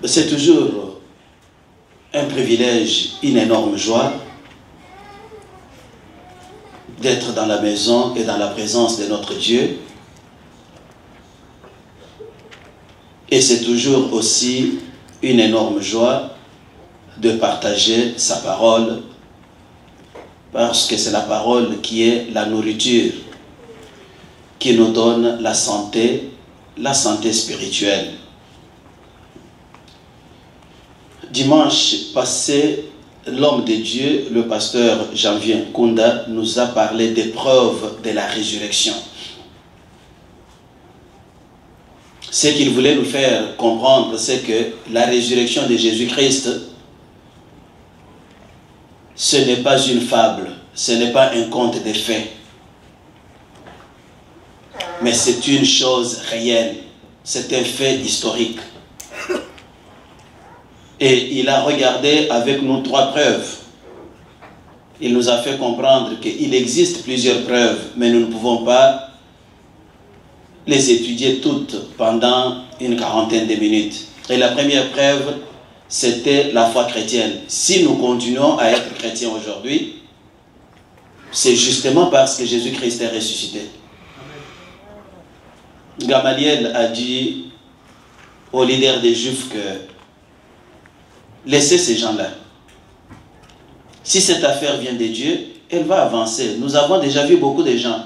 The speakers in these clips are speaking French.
C'est toujours un privilège, une énorme joie d'être dans la maison et dans la présence de notre Dieu. Et c'est toujours aussi une énorme joie de partager sa parole, parce que c'est la parole qui est la nourriture, qui nous donne la santé spirituelle. Dimanche passé, l'homme de Dieu, le pasteur Janvier Kunda, nous a parlé des preuves de la résurrection. Ce qu'il voulait nous faire comprendre, c'est que la résurrection de Jésus-Christ, ce n'est pas une fable, ce n'est pas un conte de fées, mais c'est une chose réelle, c'est un fait historique. Et il a regardé avec nous 3 preuves. Il nous a fait comprendre qu'il existe plusieurs preuves, mais nous ne pouvons pas les étudier toutes pendant une quarantaine de minutes. Et la première preuve, c'était la foi chrétienne. Si nous continuons à être chrétiens aujourd'hui, c'est justement parce que Jésus-Christ est ressuscité. Gamaliel a dit aux leaders des Juifs que laissez ces gens-là. Si cette affaire vient de Dieu, elle va avancer. Nous avons déjà vu beaucoup de gens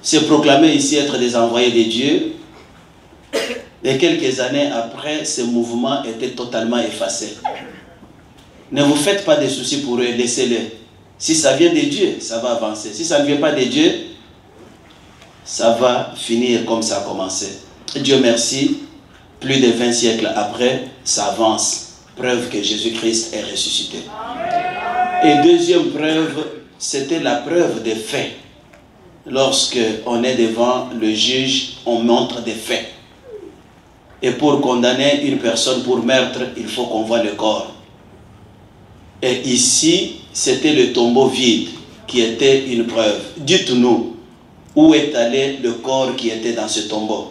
se proclamer ici être des envoyés de Dieu. Et quelques années après, ce mouvement était totalement effacé. Ne vous faites pas de soucis pour eux, laissez-les. Si ça vient de Dieu, ça va avancer. Si ça ne vient pas de Dieu, ça va finir comme ça a commencé. Dieu merci, plus de 20 siècles après, ça avance. Preuve que Jésus-Christ est ressuscité. Et deuxième preuve, c'était la preuve des faits. Lorsque on est devant le juge, on montre des faits. Et pour condamner une personne pour meurtre, il faut qu'on voit le corps. Et ici, c'était le tombeau vide qui était une preuve. Dites-nous, où est allé le corps qui était dans ce tombeau?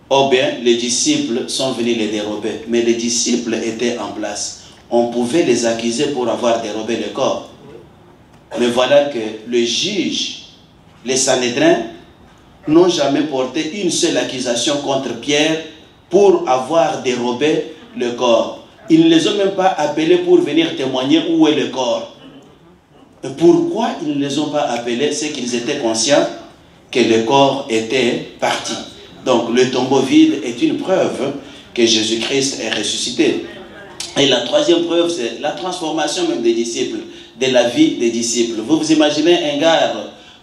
Oh bien, les disciples sont venus les dérober, mais les disciples étaient en place. On pouvait les accuser pour avoir dérobé le corps. Mais voilà que le juge, les Sanhédrins, n'ont jamais porté une seule accusation contre Pierre pour avoir dérobé le corps. Ils ne les ont même pas appelés pour venir témoigner où est le corps. Et pourquoi ils ne les ont pas appelés? C'est qu'ils étaient conscients que le corps était parti. Donc le tombeau vide est une preuve que Jésus-Christ est ressuscité. Et la troisième preuve, c'est la transformation même des disciples, de la vie des disciples. Vous vous imaginez un gars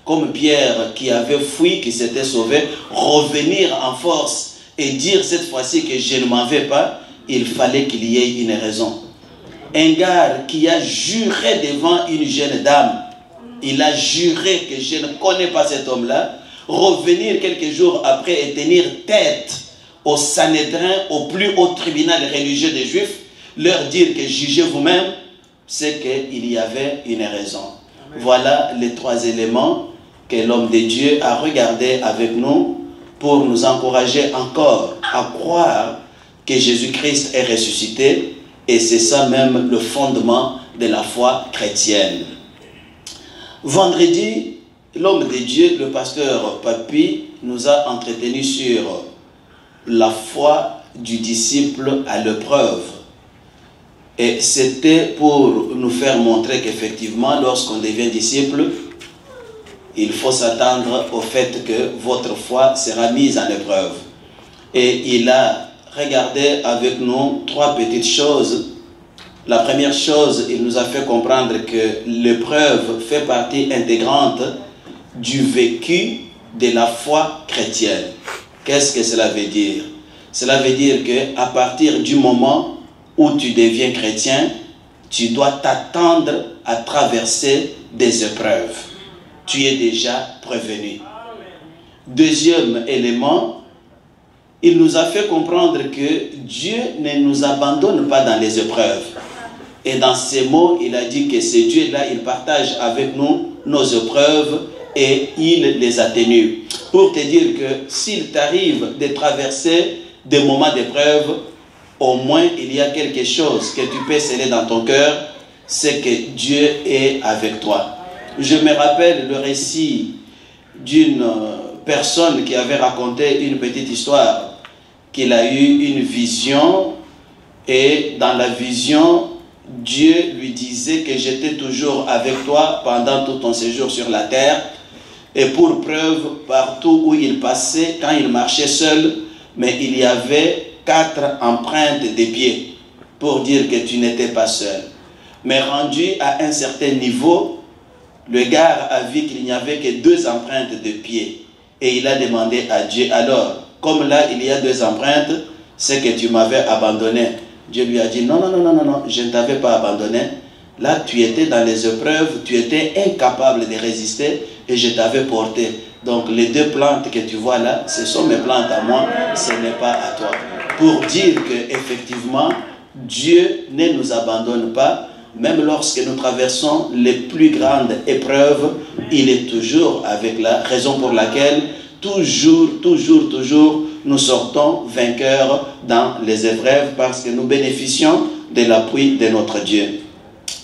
comme Pierre qui avait fui, qui s'était sauvé, revenir en force et dire cette fois-ci que je ne m'en vais pas? Il fallait qu'il y ait une raison. Un gars qui a juré devant une jeune dame, il a juré que je ne connais pas cet homme-là, revenir quelques jours après et tenir tête au Sanhédrin, au plus haut tribunal religieux des Juifs, leur dire que jugez vous-même, c'est qu'il y avait une raison. Amen. Voilà les 3 éléments que l'homme de Dieu a regardé avec nous pour nous encourager encore à croire que Jésus-Christ est ressuscité, et c'est ça même le fondement de la foi chrétienne. Vendredi, l'homme de Dieu, le pasteur Papi, nous a entretenu sur la foi du disciple à l'épreuve. Et c'était pour nous faire montrer qu'effectivement, lorsqu'on devient disciple, il faut s'attendre au fait que votre foi sera mise en épreuve. Et il a regardé avec nous 3 petites choses. La première chose, il nous a fait comprendre que l'épreuve fait partie intégrante du vécu de la foi chrétienne. Qu'est-ce que cela veut dire? Cela veut dire qu'à partir du moment où tu deviens chrétien, tu dois t'attendre à traverser des épreuves. Tu es déjà prévenu. Deuxième élément, il nous a fait comprendre que Dieu ne nous abandonne pas dans les épreuves. Et dans ces mots, il a dit que ce Dieu-là, il partage avec nous nos épreuves et il les atténue. Pour te dire que s'il t'arrive de traverser des moments d'épreuve, au moins il y a quelque chose que tu peux sceller dans ton cœur, c'est que Dieu est avec toi. Je me rappelle le récit d'une personne qui avait raconté une petite histoire, qu'il a eu une vision, et dans la vision, Dieu lui disait que j'étais toujours avec toi pendant tout ton séjour sur la terre, et pour preuve, partout où il passait, quand il marchait seul, mais il y avait 4 empreintes des pieds, pour dire que tu n'étais pas seul. Mais rendu à un certain niveau, le gars a vu qu'il n'y avait que 2 empreintes de pieds. Et il a demandé à Dieu, alors, comme là il y a 2 empreintes, c'est que tu m'avais abandonné. Dieu lui a dit, non, non, non, non, non, non, je ne t'avais pas abandonné. Là, tu étais dans les épreuves, tu étais incapable de résister et je t'avais porté. Donc, les 2 plantes que tu vois là, ce sont mes plantes à moi, ce n'est pas à toi. Pour dire qu'effectivement, Dieu ne nous abandonne pas, même lorsque nous traversons les plus grandes épreuves, il est toujours avec la raison pour laquelle, toujours, nous sortons vainqueurs dans les épreuves parce que nous bénéficions de l'appui de notre Dieu.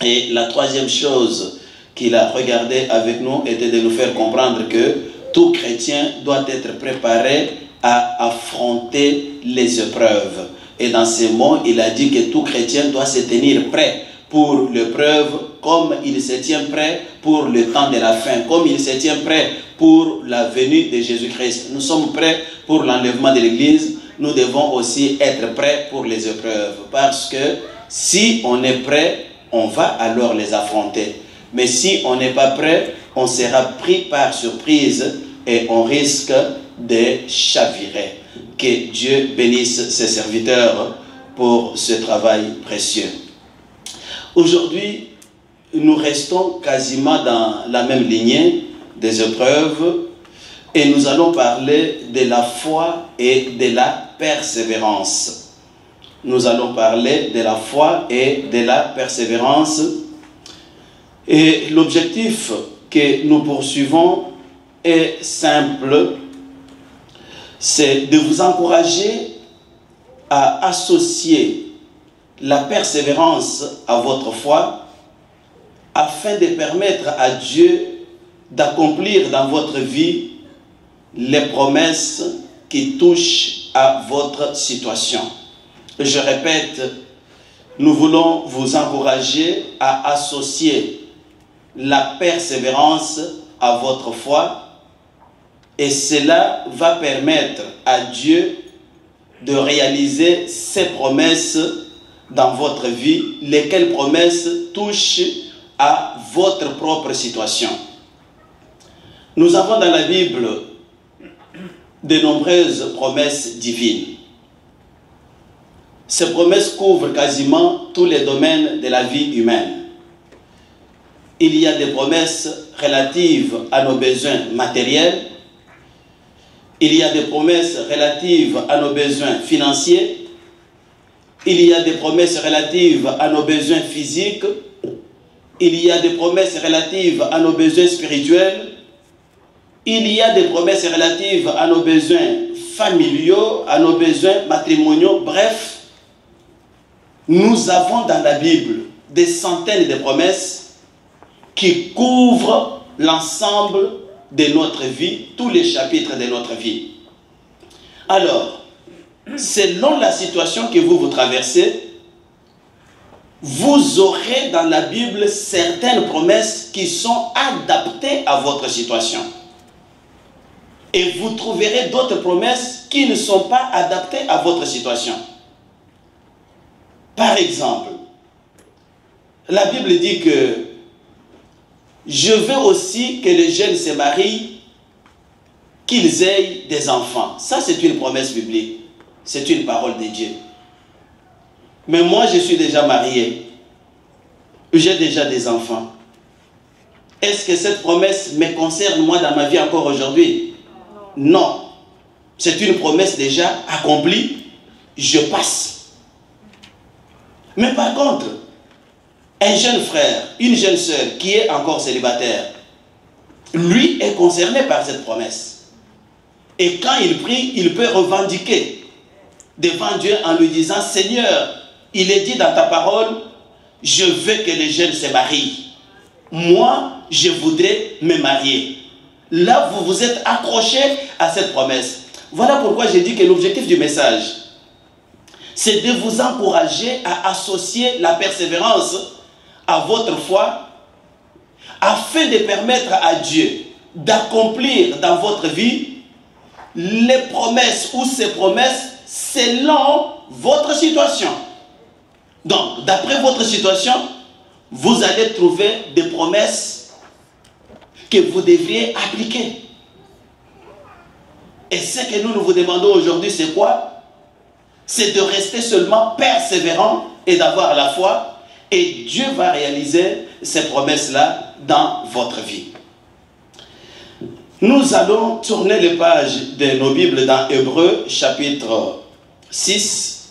Et la troisième chose qu'il a regardé avec nous était de nous faire comprendre que tout chrétien doit être préparé à affronter les épreuves. Et dans ces mots, il a dit que tout chrétien doit se tenir prêt pour l'épreuve, comme il se tient prêt pour le temps de la fin, comme il se tient prêt pour la venue de Jésus-Christ. Nous sommes prêts pour l'enlèvement de l'Église, nous devons aussi être prêts pour les épreuves, parce que si on est prêt, on va alors les affronter. Mais si on n'est pas prêt, on sera pris par surprise et on risque de chavirer. Que Dieu bénisse ses serviteurs pour ce travail précieux. Aujourd'hui, nous restons quasiment dans la même lignée des épreuves et nous allons parler de la foi et de la persévérance. Nous allons parler de la foi et de la persévérance. Et l'objectif que nous poursuivons est simple, c'est de vous encourager à associer la persévérance à votre foi afin de permettre à Dieu d'accomplir dans votre vie les promesses qui touchent à votre situation. Je répète, nous voulons vous encourager à associer la persévérance à votre foi et cela va permettre à Dieu de réaliser ses promesses dans votre vie, lesquelles promesses touchent à votre propre situation. Nous avons dans la Bible de nombreuses promesses divines. Ces promesses couvrent quasiment tous les domaines de la vie humaine. Il y a des promesses relatives à nos besoins matériels. Il y a des promesses relatives à nos besoins financiers. Il y a des promesses relatives à nos besoins physiques. Il y a des promesses relatives à nos besoins spirituels. Il y a des promesses relatives à nos besoins familiaux, à nos besoins matrimoniaux. Bref, nous avons dans la Bible des centaines de promesses qui couvrent l'ensemble de notre vie, tous les chapitres de notre vie. Alors, selon la situation que vous traversez, vous aurez dans la Bible certaines promesses qui sont adaptées à votre situation. Et vous trouverez d'autres promesses qui ne sont pas adaptées à votre situation. Par exemple, la Bible dit que je veux aussi que les jeunes se marient, qu'ils aient des enfants. Ça, c'est une promesse biblique. C'est une parole de Dieu. Mais moi, je suis déjà marié. J'ai déjà des enfants. Est-ce que cette promesse me concerne moi dans ma vie encore aujourd'hui? Non. C'est une promesse déjà accomplie. Je passe. Mais par contre, un jeune frère, une jeune sœur qui est encore célibataire, lui est concerné par cette promesse. Et quand il prie, il peut revendiquer devant Dieu en lui disant, Seigneur, il est dit dans ta parole, je veux que les jeunes se marient. Moi, je voudrais me marier. Là, vous vous êtes accroché à cette promesse. Voilà pourquoi j'ai dit que l'objectif du message, c'est de vous encourager à associer la persévérance à votre foi, afin de permettre à Dieu d'accomplir dans votre vie les promesses ou ses promesses selon votre situation. Donc, d'après votre situation, vous allez trouver des promesses que vous devriez appliquer. Et ce que nous vous demandons aujourd'hui, c'est quoi? C'est de rester seulement persévérant et d'avoir la foi. Et Dieu va réaliser ces promesses-là dans votre vie. Nous allons tourner les pages de nos Bibles dans Hébreux, chapitre 6.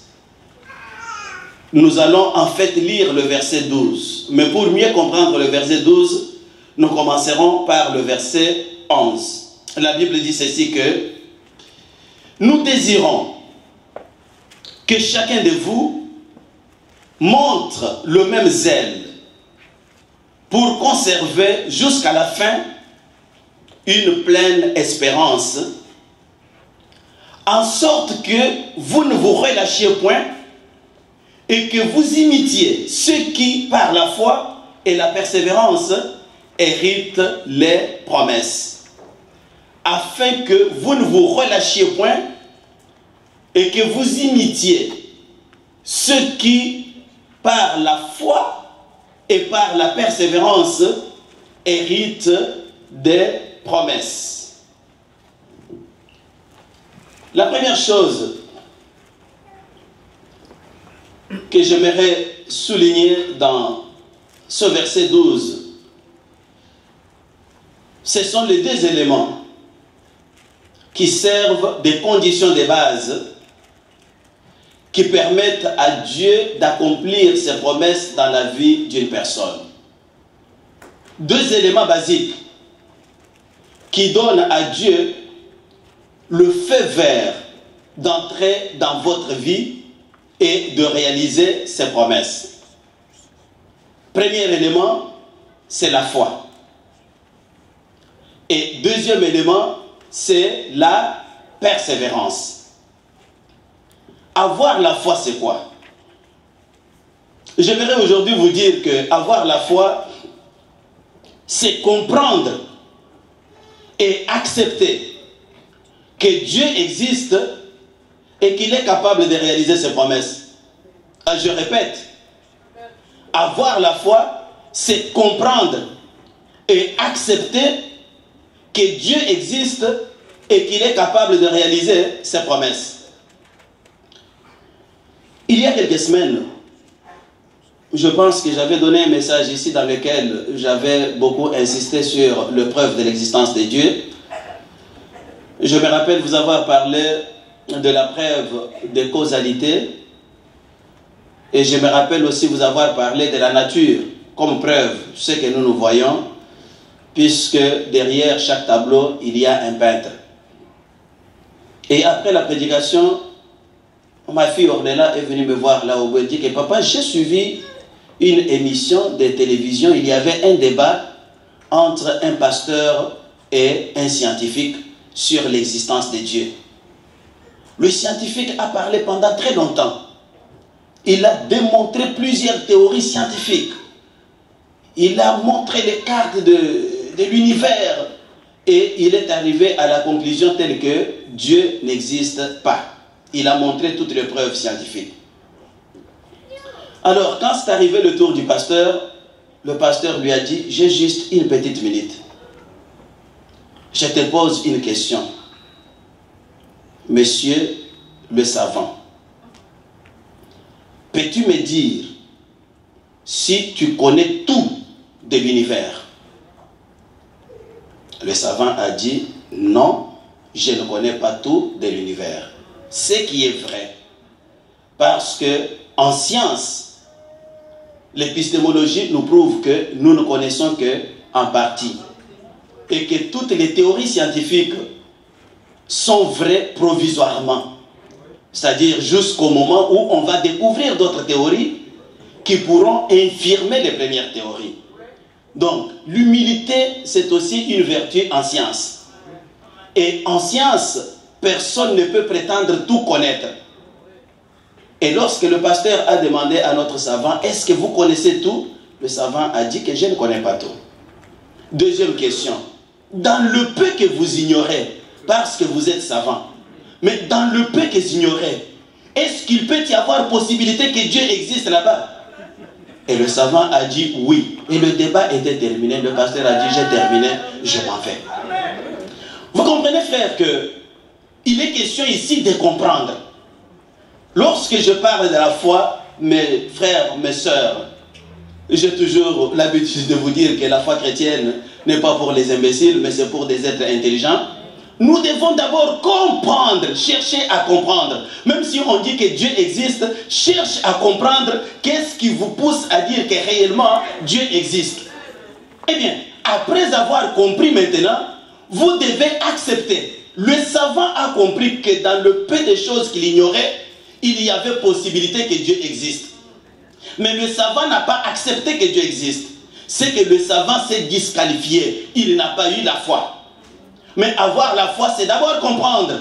Nous allons en fait lire le verset 12. Mais pour mieux comprendre le verset 12, nous commencerons par le verset 11. La Bible dit ceci que nous désirons que chacun de vous montre le même zèle pour conserver jusqu'à la fin une pleine espérance, en sorte que vous ne vous relâchiez point et que vous imitiez ceux qui, par la foi et la persévérance, héritent les promesses, afin que vous ne vous relâchiez point et que vous imitiez ceux qui, par la foi et par la persévérance, héritent des promesses. La première chose que j'aimerais souligner dans ce verset 12, ce sont les deux éléments qui servent de conditions de base qui permettent à Dieu d'accomplir ses promesses dans la vie d'une personne. Deux éléments basiques qui donnent à Dieu le feu vert d'entrer dans votre vie et de réaliser ses promesses. Premier élément, c'est la foi. Et deuxième élément, c'est la persévérance. Avoir la foi, c'est quoi? J'aimerais aujourd'hui vous dire que avoir la foi, c'est comprendre et accepter que Dieu existe et qu'il est capable de réaliser ses promesses. Je répète, avoir la foi, c'est comprendre et accepter que Dieu existe et qu'il est capable de réaliser ses promesses. Il y a quelques semaines, je pense que j'avais donné un message ici dans lequel j'avais beaucoup insisté sur le preuve de l'existence de Dieu. Je me rappelle vous avoir parlé de la preuve de causalité et je me rappelle aussi vous avoir parlé de la nature comme preuve, ce que nous voyons, puisque derrière chaque tableau, il y a un peintre. Et après la prédication, ma fille Ornella est venue me voir là au Belgique et papa, j'ai suivi une émission de télévision, il y avait un débat entre un pasteur et un scientifique sur l'existence de Dieu. Le scientifique a parlé pendant très longtemps. Il a démontré plusieurs théories scientifiques. Il a montré les cartes de l'univers et il est arrivé à la conclusion telle que Dieu n'existe pas. Il a montré toutes les preuves scientifiques. Alors, quand c'est arrivé le tour du pasteur, le pasteur lui a dit, j'ai juste une petite minute. Je te pose une question. Monsieur le savant, peux-tu me dire si tu connais tout de l'univers? Le savant a dit, non, je ne connais pas tout de l'univers. Ce qui est vrai, parce que en science, l'épistémologie nous prouve que nous ne connaissons qu'en partie et que toutes les théories scientifiques sont vraies provisoirement. C'est-à-dire jusqu'au moment où on va découvrir d'autres théories qui pourront infirmer les premières théories. Donc, l'humilité, c'est aussi une vertu en science. Et en science, personne ne peut prétendre tout connaître. Et lorsque le pasteur a demandé à notre savant, est-ce que vous connaissez tout? Le savant a dit que je ne connais pas tout. Deuxième question, dans le peu que vous ignorez, parce que vous êtes savant, mais dans le peu que vous ignorez, est-ce qu'il peut y avoir possibilité que Dieu existe là-bas? Et le savant a dit oui. Et le débat était terminé. Le pasteur a dit j'ai terminé, je m'en vais. Vous comprenez, frère, que il est question ici de comprendre. Lorsque je parle de la foi, mes frères, mes sœurs, j'ai toujours l'habitude de vous dire que la foi chrétienne n'est pas pour les imbéciles, mais c'est pour des êtres intelligents. Nous devons d'abord comprendre, chercher à comprendre. Même si on dit que Dieu existe, cherche à comprendre qu'est-ce qui vous pousse à dire que réellement Dieu existe. Eh bien, après avoir compris maintenant, vous devez accepter. Le savant a compris que dans le peu de choses qu'il ignorait, il y avait possibilité que Dieu existe. Mais le savant n'a pas accepté que Dieu existe. C'est que le savant s'est disqualifié. Il n'a pas eu la foi. Mais avoir la foi, c'est d'abord comprendre.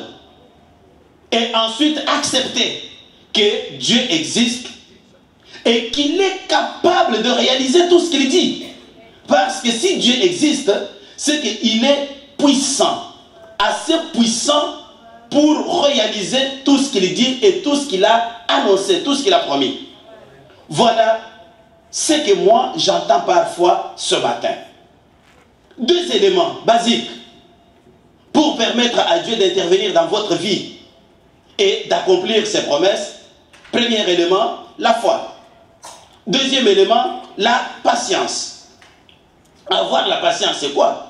Et ensuite accepter que Dieu existe et qu'il est capable de réaliser tout ce qu'il dit. Parce que si Dieu existe, c'est qu'il est puissant. Assez puissant pour réaliser tout ce qu'il dit et tout ce qu'il a annoncé, tout ce qu'il a promis. Voilà ce que moi j'entends parfois ce matin. Deux éléments basiques pour permettre à Dieu d'intervenir dans votre vie et d'accomplir ses promesses. Premier élément, la foi. Deuxième élément, la patience. Avoir la patience, c'est quoi?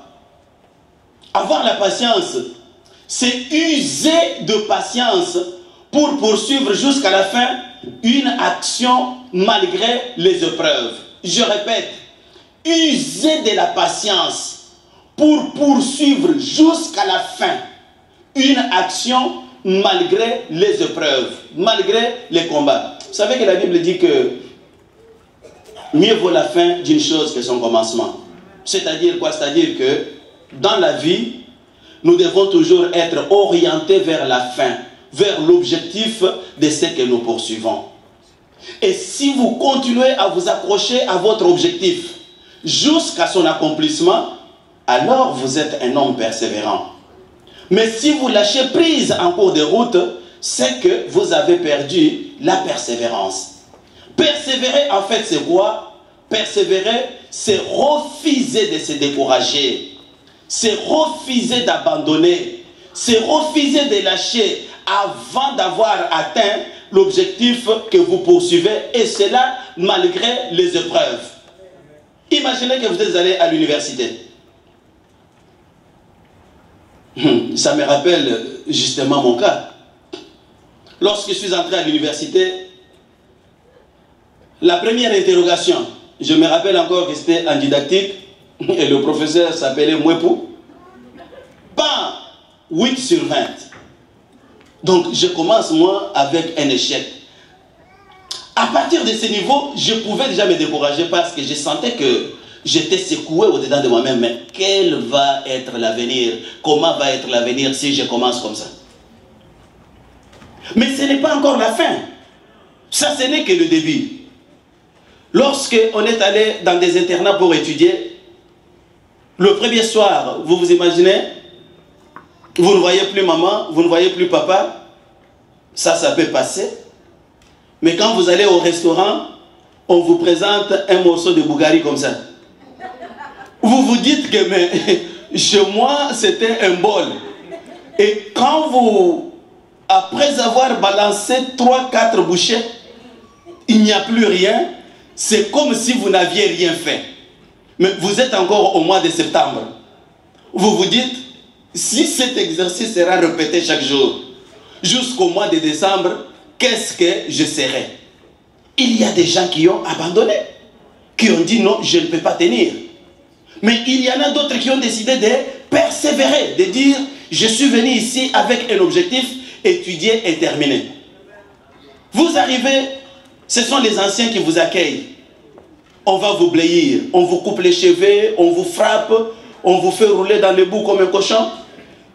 Avoir la patience, c'est user de patience pour poursuivre jusqu'à la fin une action malgré les épreuves. Je répète, user de la patience pour poursuivre jusqu'à la fin une action malgré les épreuves, malgré les combats. Vous savez que la Bible dit que mieux vaut la fin d'une chose que son commencement. C'est-à-dire quoi? C'est-à-dire que dans la vie, nous devons toujours être orientés vers la fin, vers l'objectif de ce que nous poursuivons. Et si vous continuez à vous accrocher à votre objectif jusqu'à son accomplissement, alors vous êtes un homme persévérant. Mais si vous lâchez prise en cours de route, c'est que vous avez perdu la persévérance. Persévérer, en fait, c'est quoi? Persévérer, c'est refuser de se décourager. C'est refuser d'abandonner. C'est refuser de lâcher avant d'avoir atteint l'objectif que vous poursuivez. Et cela malgré les épreuves. Imaginez que vous êtes allé à l'université. Ça me rappelle justement mon cas. Lorsque je suis entré à l'université, la première interrogation, je me rappelle encore que c'était en didactique, et le professeur s'appelait Mwepou. Pas 8 sur 20. Donc je commence moi avec un échec. À partir de ce niveau, je pouvais déjà me décourager parce que je sentais que j'étais secoué au-dedans de moi-même. Mais quel va être l'avenir? Comment va être l'avenir si je commence comme ça? Mais ce n'est pas encore la fin. Ça, ce n'est que le début. Lorsque on est allé dans des internats pour étudier, le premier soir, vous vous imaginez, vous ne voyez plus maman, vous ne voyez plus papa, ça peut passer. Mais quand vous allez au restaurant, on vous présente un morceau de bougari comme ça. Vous vous dites que mais, chez moi, c'était un bol. Et quand vous, après avoir balancé 3-4 bouchées, il n'y a plus rien, c'est comme si vous n'aviez rien fait. Mais vous êtes encore au mois de septembre. Vous vous dites, si cet exercice sera répété chaque jour, jusqu'au mois de décembre, qu'est-ce que je serai? Il y a des gens qui ont abandonné, qui ont dit non, je ne peux pas tenir. Mais il y en a d'autres qui ont décidé de persévérer, de dire, je suis venu ici avec un objectif, étudier et terminer. Vous arrivez, ce sont les anciens qui vous accueillent. On va vous bléir, on vous coupe les cheveux, on vous frappe, on vous fait rouler dans le bout comme un cochon.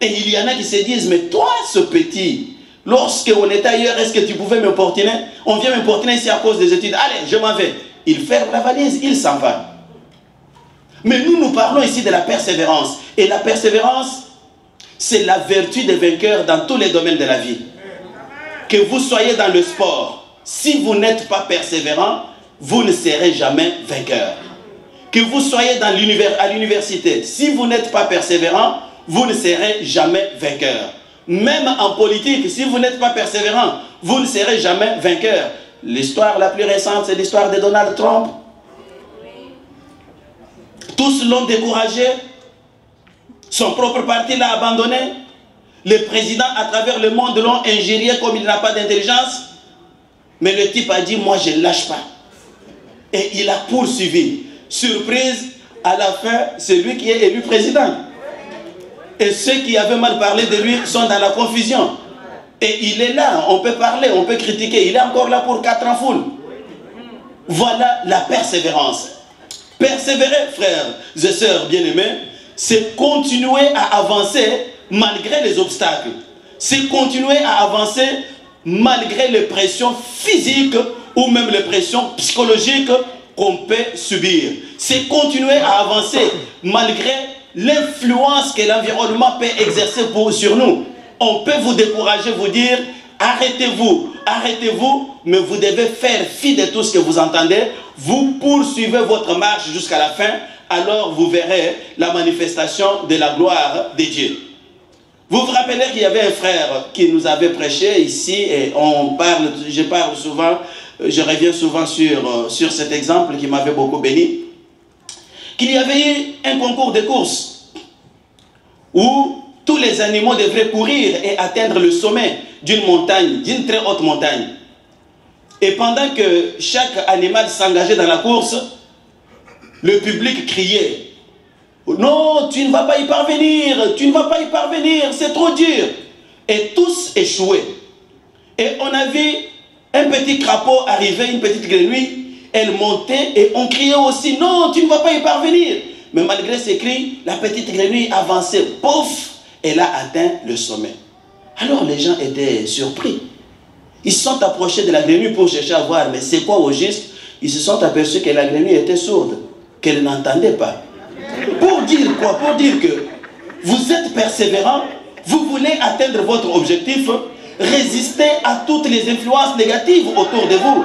Et il y en a qui se disent, mais toi, ce petit, lorsque on était ailleurs, est-ce que tu pouvais m'importuner? On vient m'importuner ici à cause des études. Allez, je m'en vais. Il ferme la valise, il s'en va. Mais nous parlons ici de la persévérance. Et la persévérance, c'est la vertu des vainqueurs dans tous les domaines de la vie. Que vous soyez dans le sport, si vous n'êtes pas persévérant, vous ne serez jamais vainqueur. Que vous soyez à l'université, si vous n'êtes pas persévérant, vous ne serez jamais vainqueur. Même en politique, si vous n'êtes pas persévérant, vous ne serez jamais vainqueur. L'histoire la plus récente, c'est l'histoire de Donald Trump. Tous l'ont découragé. Son propre parti l'a abandonné. Les présidents à travers le monde l'ont injurié comme il n'a pas d'intelligence. Mais le type a dit, moi je ne lâche pas. Et il a poursuivi. Surprise, à la fin, c'est lui qui est élu président. Et ceux qui avaient mal parlé de lui sont dans la confusion. Et il est là, on peut parler, on peut critiquer. Il est encore là pour 4 ans full. Voilà la persévérance. Persévérer, frères et sœurs bien-aimés, c'est continuer à avancer malgré les obstacles. C'est continuer à avancer malgré les pressions physiques ou même les pressions psychologiques qu'on peut subir. C'est continuer à avancer malgré l'influence que l'environnement peut exercer sur nous. On peut vous décourager, vous dire, arrêtez-vous, arrêtez-vous, mais vous devez faire fi de tout ce que vous entendez. Vous poursuivez votre marche jusqu'à la fin, alors vous verrez la manifestation de la gloire de Dieu. Vous vous rappelez qu'il y avait un frère qui nous avait prêché ici, et je parle souvent, je reviens souvent sur cet exemple qui m'avait beaucoup béni, qu'il y avait eu un concours de course où tous les animaux devraient courir et atteindre le sommet d'une montagne, d'une très haute montagne. Et pendant que chaque animal s'engageait dans la course, le public criait, non, tu ne vas pas y parvenir, tu ne vas pas y parvenir, c'est trop dur. Et tous échouaient. Et on a vu un petit crapaud arriver, une petite grenouille, elle montait et on criait aussi, non, tu ne vas pas y parvenir. Mais malgré ces cris, la petite grenouille avançait, pouf, elle a atteint le sommet. Alors les gens étaient surpris. Ils se sont approchés de la grenouille pour chercher à voir, mais c'est quoi au juste? Ils se sont aperçus que la grenouille était sourde, qu'elle n'entendait pas. Pour dire quoi? Pour dire que vous êtes persévérant, vous voulez atteindre votre objectif, résistez à toutes les influences négatives autour de vous.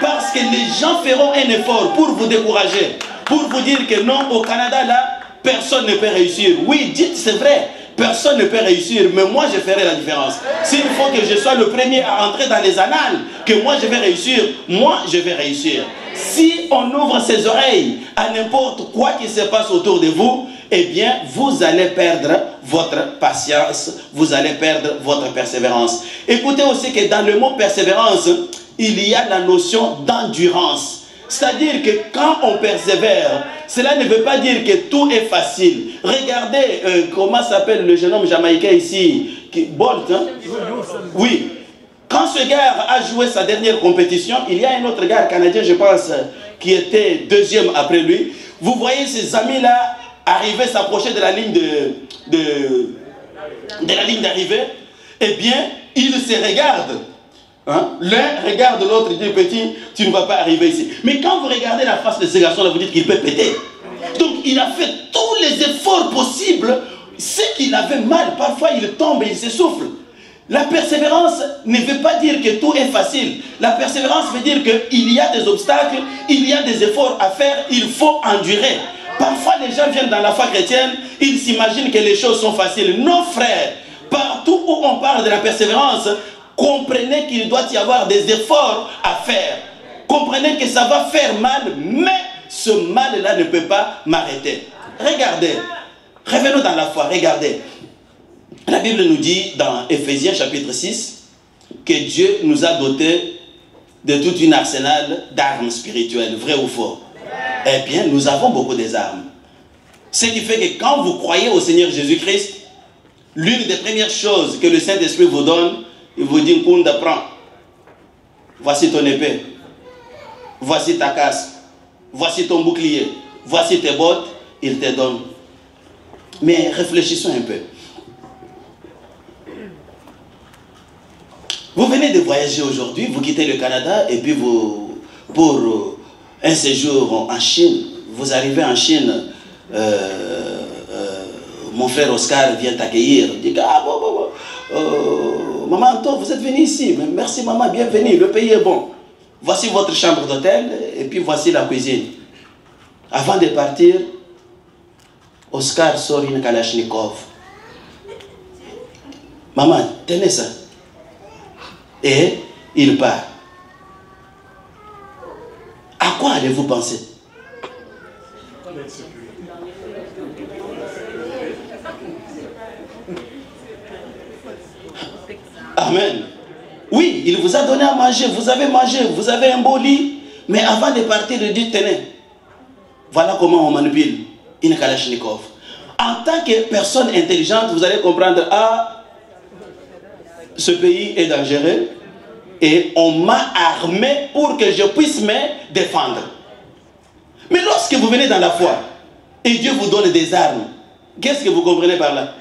Parce que les gens feront un effort pour vous décourager, pour vous dire que non, au Canada, là, personne ne peut réussir. Oui, dites, c'est vrai, personne ne peut réussir, mais moi, je ferai la différence. S'il faut que je sois le premier à entrer dans les annales, que moi, je vais réussir, moi, je vais réussir. Si on ouvre ses oreilles à n'importe quoi qui se passe autour de vous, eh bien, vous allez perdre votre patience, vous allez perdre votre persévérance. Écoutez aussi que dans le mot persévérance, il y a la notion d'endurance. C'est-à-dire que quand on persévère, cela ne veut pas dire que tout est facile. Regardez comment s'appelle le jeune homme jamaïcain ici, Bolt, hein? Oui. Quand ce gars a joué sa dernière compétition, il y a un autre gars canadien, je pense, qui était deuxième après lui. Vous voyez ces amis-là arriver, s'approcher de la ligne d'arrivée. Eh bien, ils se regardent. Hein? L'un regarde l'autre et dit, petit, tu ne vas pas arriver ici. Mais quand vous regardez la face de ce garçon-là, vous dites qu'il peut péter. Donc, il a fait tous les efforts possibles. C'est qu'il avait mal. Parfois, il tombe et il s'essouffle. La persévérance ne veut pas dire que tout est facile. La persévérance veut dire qu'il y a des obstacles, il y a des efforts à faire, il faut endurer. Parfois, les gens viennent dans la foi chrétienne, ils s'imaginent que les choses sont faciles. Non, frère, partout où on parle de la persévérance, comprenez qu'il doit y avoir des efforts à faire. Comprenez que ça va faire mal, mais ce mal-là ne peut pas m'arrêter. Regardez, revenons dans la foi, regardez. La Bible nous dit dans Éphésiens chapitre 6 que Dieu nous a dotés de toute une arsenal d'armes spirituelles, vrai ou faux? Eh bien, nous avons beaucoup des armes. Ce qui fait que quand vous croyez au Seigneur Jésus-Christ, l'une des premières choses que le Saint-Esprit vous donne, il vous dit, Kunda, prends. voici ton épée, voici ta casque, voici ton bouclier, voici tes bottes, il te donne. Mais réfléchissons un peu. Vous venez de voyager aujourd'hui, vous quittez le Canada et puis vous, pour un séjour en Chine, vous arrivez en Chine, mon frère Oscar vient t'accueillir, il dit ah bon, maman Anto, vous êtes venu ici, merci maman, bienvenue, le pays est bon. Voici votre chambre d'hôtel et puis voici la cuisine. Avant de partir, Oscar sort une Kalachnikov. Maman, tenez ça. Et il part. À quoi allez-vous penser? Amen. Oui, il vous a donné à manger, vous avez mangé, vous avez un beau lit, mais avant de partir, il dit, tenez, voilà comment on manipule une Kalachnikov. En tant que personne intelligente, vous allez comprendre, ah, ce pays est dangereux et on m'a armé pour que je puisse me défendre. Mais lorsque vous venez dans la foi et Dieu vous donne des armes, qu'est-ce que vous comprenez par là?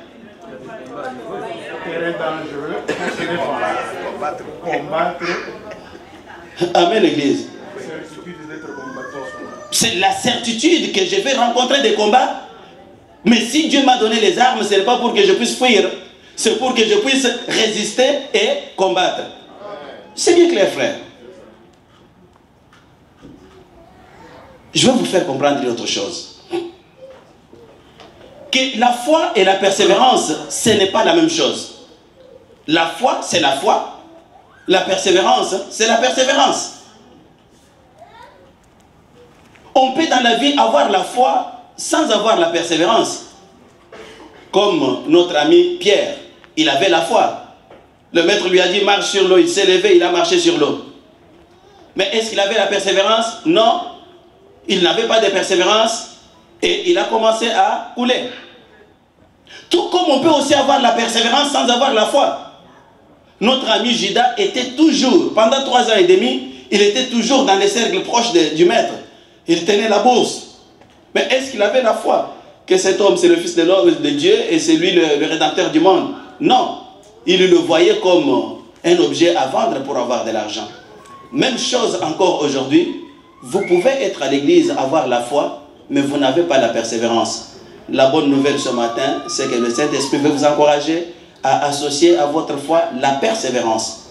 Amen, l'église. C'est la certitude que je vais rencontrer des combats. Mais si Dieu m'a donné les armes, ce n'est pas pour que je puisse fuir. C'est pour que je puisse résister et combattre. C'est bien clair, frère. Je vais vous faire comprendre une autre chose. Que la foi et la persévérance, ce n'est pas la même chose. La foi, c'est la foi. La persévérance, c'est la persévérance. On peut dans la vie avoir la foi sans avoir la persévérance. Comme notre ami Pierre, il avait la foi. Le maître lui a dit marche sur l'eau, il s'est levé, il a marché sur l'eau. Mais est-ce qu'il avait la persévérance? Non, il n'avait pas de persévérance et il a commencé à couler. Tout comme on peut aussi avoir la persévérance sans avoir la foi. Notre ami Judas était toujours, pendant 3 ans et demi, il était toujours dans les cercles proches du maître. Il tenait la bourse. Mais est-ce qu'il avait la foi que cet homme c'est le fils de l'homme de Dieu et c'est lui le rédempteur du monde? Non. Il le voyait comme un objet à vendre pour avoir de l'argent. Même chose encore aujourd'hui. Vous pouvez être à l'église, avoir la foi, mais vous n'avez pas la persévérance. La bonne nouvelle ce matin, c'est que le Saint-Esprit veut vous encourager à associer à votre foi la persévérance.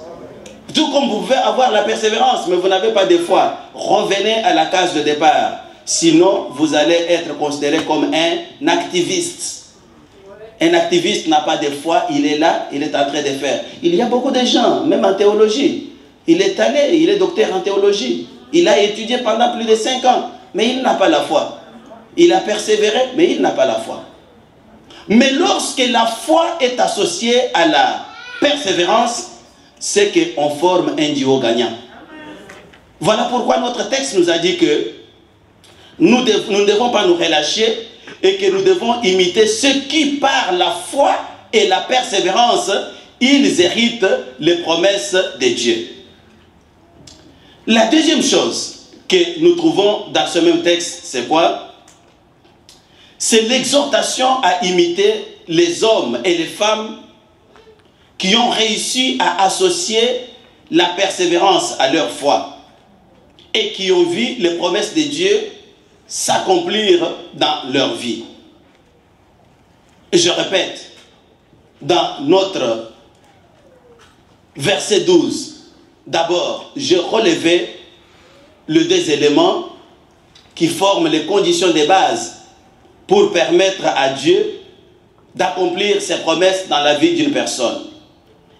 Tout comme vous pouvez avoir la persévérance, mais vous n'avez pas de foi, revenez à la case de départ. Sinon, vous allez être considéré comme un activiste. Un activiste n'a pas de foi, il est là, il est en train de faire. Il y a beaucoup de gens, même en théologie. Il est allé, il est docteur en théologie. Il a étudié pendant plus de 5 ans, mais il n'a pas la foi. Il a persévéré, mais il n'a pas la foi. Mais lorsque la foi est associée à la persévérance, c'est qu'on forme un duo gagnant. Voilà pourquoi notre texte nous a dit que nous ne devons pas nous relâcher et que nous devons imiter ceux qui, par la foi et la persévérance, ils héritent les promesses de Dieu. La deuxième chose que nous trouvons dans ce même texte, c'est quoi? C'est l'exhortation à imiter les hommes et les femmes qui ont réussi à associer la persévérance à leur foi et qui ont vu les promesses de Dieu s'accomplir dans leur vie. Et je répète, dans notre verset 12, d'abord, je relevais les 2 éléments qui forment les conditions de base pour permettre à Dieu d'accomplir ses promesses dans la vie d'une personne.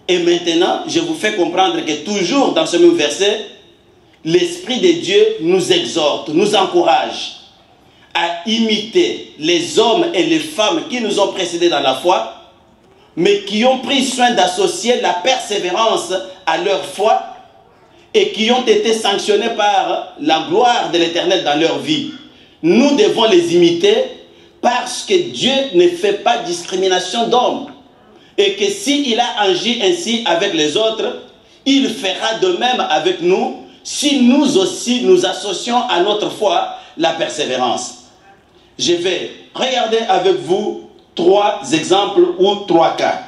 Et maintenant, je vous fais comprendre que toujours dans ce même verset, l'Esprit de Dieu nous exhorte, nous encourage à imiter les hommes et les femmes qui nous ont précédés dans la foi, mais qui ont pris soin d'associer la persévérance à leur foi et qui ont été sanctionnés par la gloire de l'Éternel dans leur vie. Nous devons les imiter parce que Dieu ne fait pas discrimination d'hommes. Et que s'il a agi ainsi avec les autres, il fera de même avec nous si nous aussi nous associons à notre foi la persévérance. Je vais regarder avec vous 3 exemples ou 3 cas.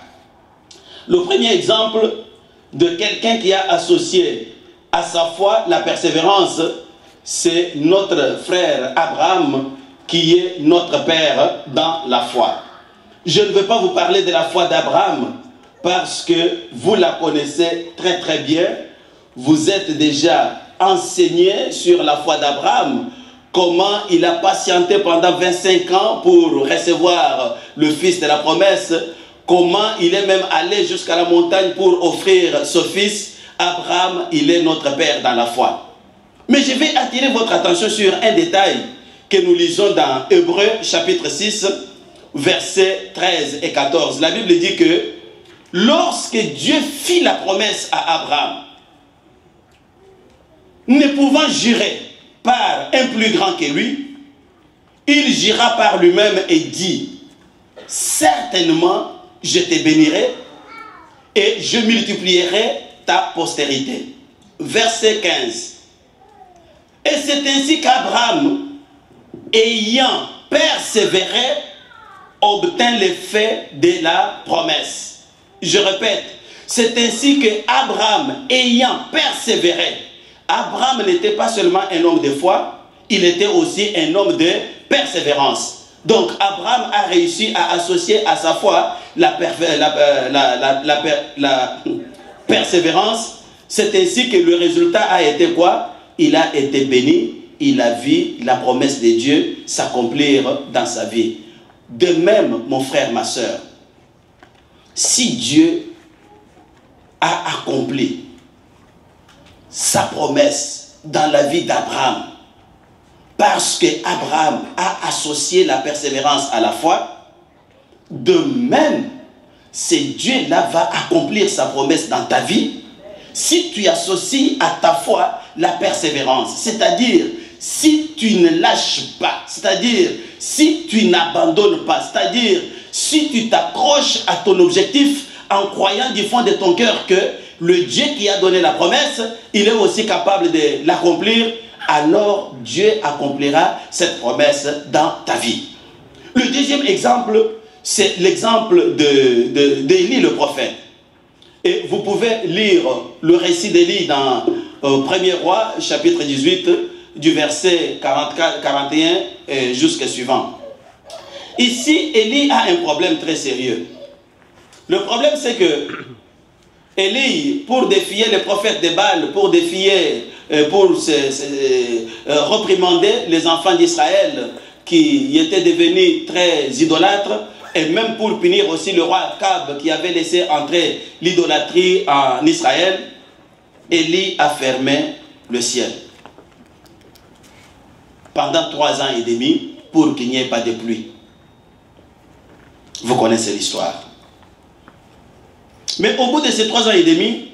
Le premier exemple de quelqu'un qui a associé à sa foi la persévérance, c'est notre frère Abraham, qui est notre père dans la foi. Je ne veux pas vous parler de la foi d'Abraham parce que vous la connaissez très très bien. Vous êtes déjà enseigné sur la foi d'Abraham, comment il a patienté pendant 25 ans pour recevoir le fils de la promesse, comment il est même allé jusqu'à la montagne pour offrir ce fils. Abraham, il est notre père dans la foi. Mais je vais attirer votre attention sur un détail que nous lisons dans Hébreux chapitre 6, versets 13 et 14. La Bible dit que lorsque Dieu fit la promesse à Abraham, ne pouvant jurer par un plus grand que lui, il jura par lui-même et dit, certainement je te bénirai et je multiplierai ta postérité. Verset 15. Et c'est ainsi qu'Abraham, ayant persévéré, obtint l'effet de la promesse. Je répète, c'est ainsi qu'Abraham, ayant persévéré, Abraham n'était pas seulement un homme de foi, il était aussi un homme de persévérance. Donc Abraham a réussi à associer à sa foi la persévérance. C'est ainsi que le résultat a été quoi? Il a été béni, il a vu la promesse de Dieu s'accomplir dans sa vie. De même, mon frère, ma soeur, si Dieu a accompli sa promesse dans la vie d'Abraham, parce qu'Abraham a associé la persévérance à la foi, de même, c'est Dieu là va accomplir sa promesse dans ta vie, si tu associes à ta foi la persévérance, c'est-à-dire si tu ne lâches pas, c'est-à-dire si tu n'abandonnes pas, c'est-à-dire si tu t'accroches à ton objectif en croyant du fond de ton cœur que le Dieu qui a donné la promesse, il est aussi capable de l'accomplir, alors Dieu accomplira cette promesse dans ta vie. Le deuxième exemple, c'est l'exemple d'Élie le prophète. Et vous pouvez lire le récit d'Élie dans 1er Roi, chapitre 18, du verset 41 jusqu'au suivant. Ici, Élie a un problème très sérieux. Le problème, c'est que Élie, pour défier les prophètes de Baal, pour réprimander les enfants d'Israël qui étaient devenus très idolâtres, et même pour punir aussi le roi Akab qui avait laissé entrer l'idolâtrie en Israël, Élie a fermé le ciel pendant 3 ans et demi pour qu'il n'y ait pas de pluie. Vous connaissez l'histoire. Mais au bout de ces 3 ans et demi,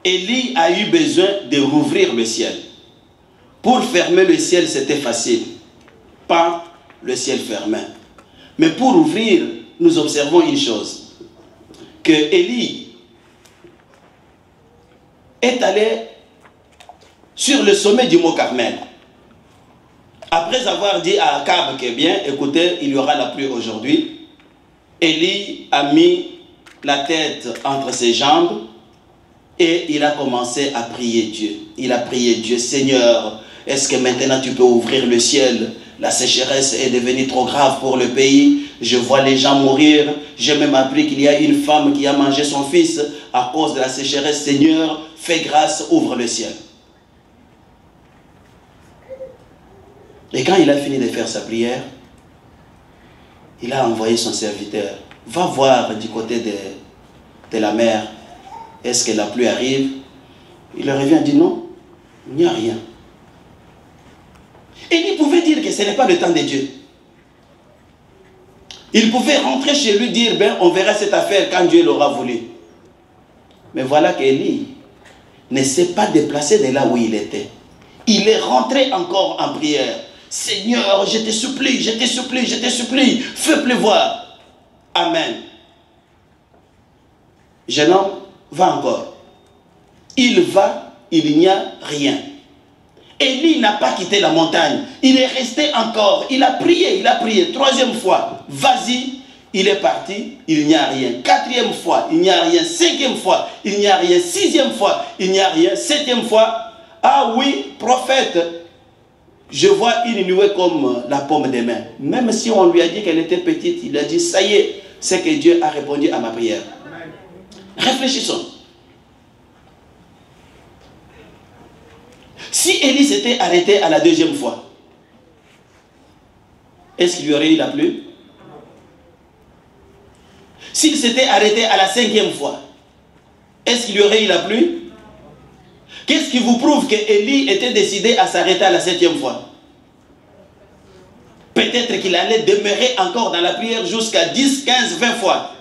Élie a eu besoin de rouvrir le ciel. Pour fermer le ciel, c'était facile. Pas le ciel fermé. Mais pour ouvrir, nous observons une chose. Que Élie est allé sur le sommet du mont Carmel. Après avoir dit à Akab que bien, écoutez, il y aura la pluie aujourd'hui, Élie a mis la tête entre ses jambes et il a commencé à prier Dieu. Il a prié Dieu, Seigneur, est-ce que maintenant tu peux ouvrir le ciel? La sécheresse est devenue trop grave pour le pays. Je vois les gens mourir. J'ai même appris qu'il y a une femme qui a mangé son fils à cause de la sécheresse. Seigneur, fais grâce, ouvre le ciel. Et quand il a fini de faire sa prière, il a envoyé son serviteur. Va voir du côté de la mer. Est-ce que la pluie arrive? Il leur revient et dit non, il n'y a rien. Et il pouvait dire que ce n'est pas le temps de Dieu. Il pouvait rentrer chez lui et dire, ben, on verra cette affaire quand Dieu l'aura voulu. Mais voilà qu'Élie ne s'est pas déplacé de là où il était. Il est rentré encore en prière. Seigneur, je te supplie, je te supplie, je te supplie, fais pleuvoir. Amen. Jeune homme, va encore. Il va, il n'y a rien. Élie n'a pas quitté la montagne. Il est resté encore. Il a prié. Troisième fois, vas-y. Il est parti, il n'y a rien. Quatrième fois, il n'y a rien. Cinquième fois, il n'y a rien. Sixième fois, il n'y a rien. Septième fois, ah oui, prophète, je vois une nuée comme la paume des mains. Même si on lui a dit qu'elle était petite, il a dit, ça y est, c'est que Dieu a répondu à ma prière. Réfléchissons. Si Élie s'était arrêté à la deuxième fois, est-ce qu'il y aurait eu la pluie? S'il s'était arrêté à la cinquième fois, est-ce qu'il y aurait eu la pluie? Qu'est-ce qui vous prouve que Élie était décidé à s'arrêter à la septième fois? Peut-être qu'il allait demeurer encore dans la prière jusqu'à 10, 15, 20 fois.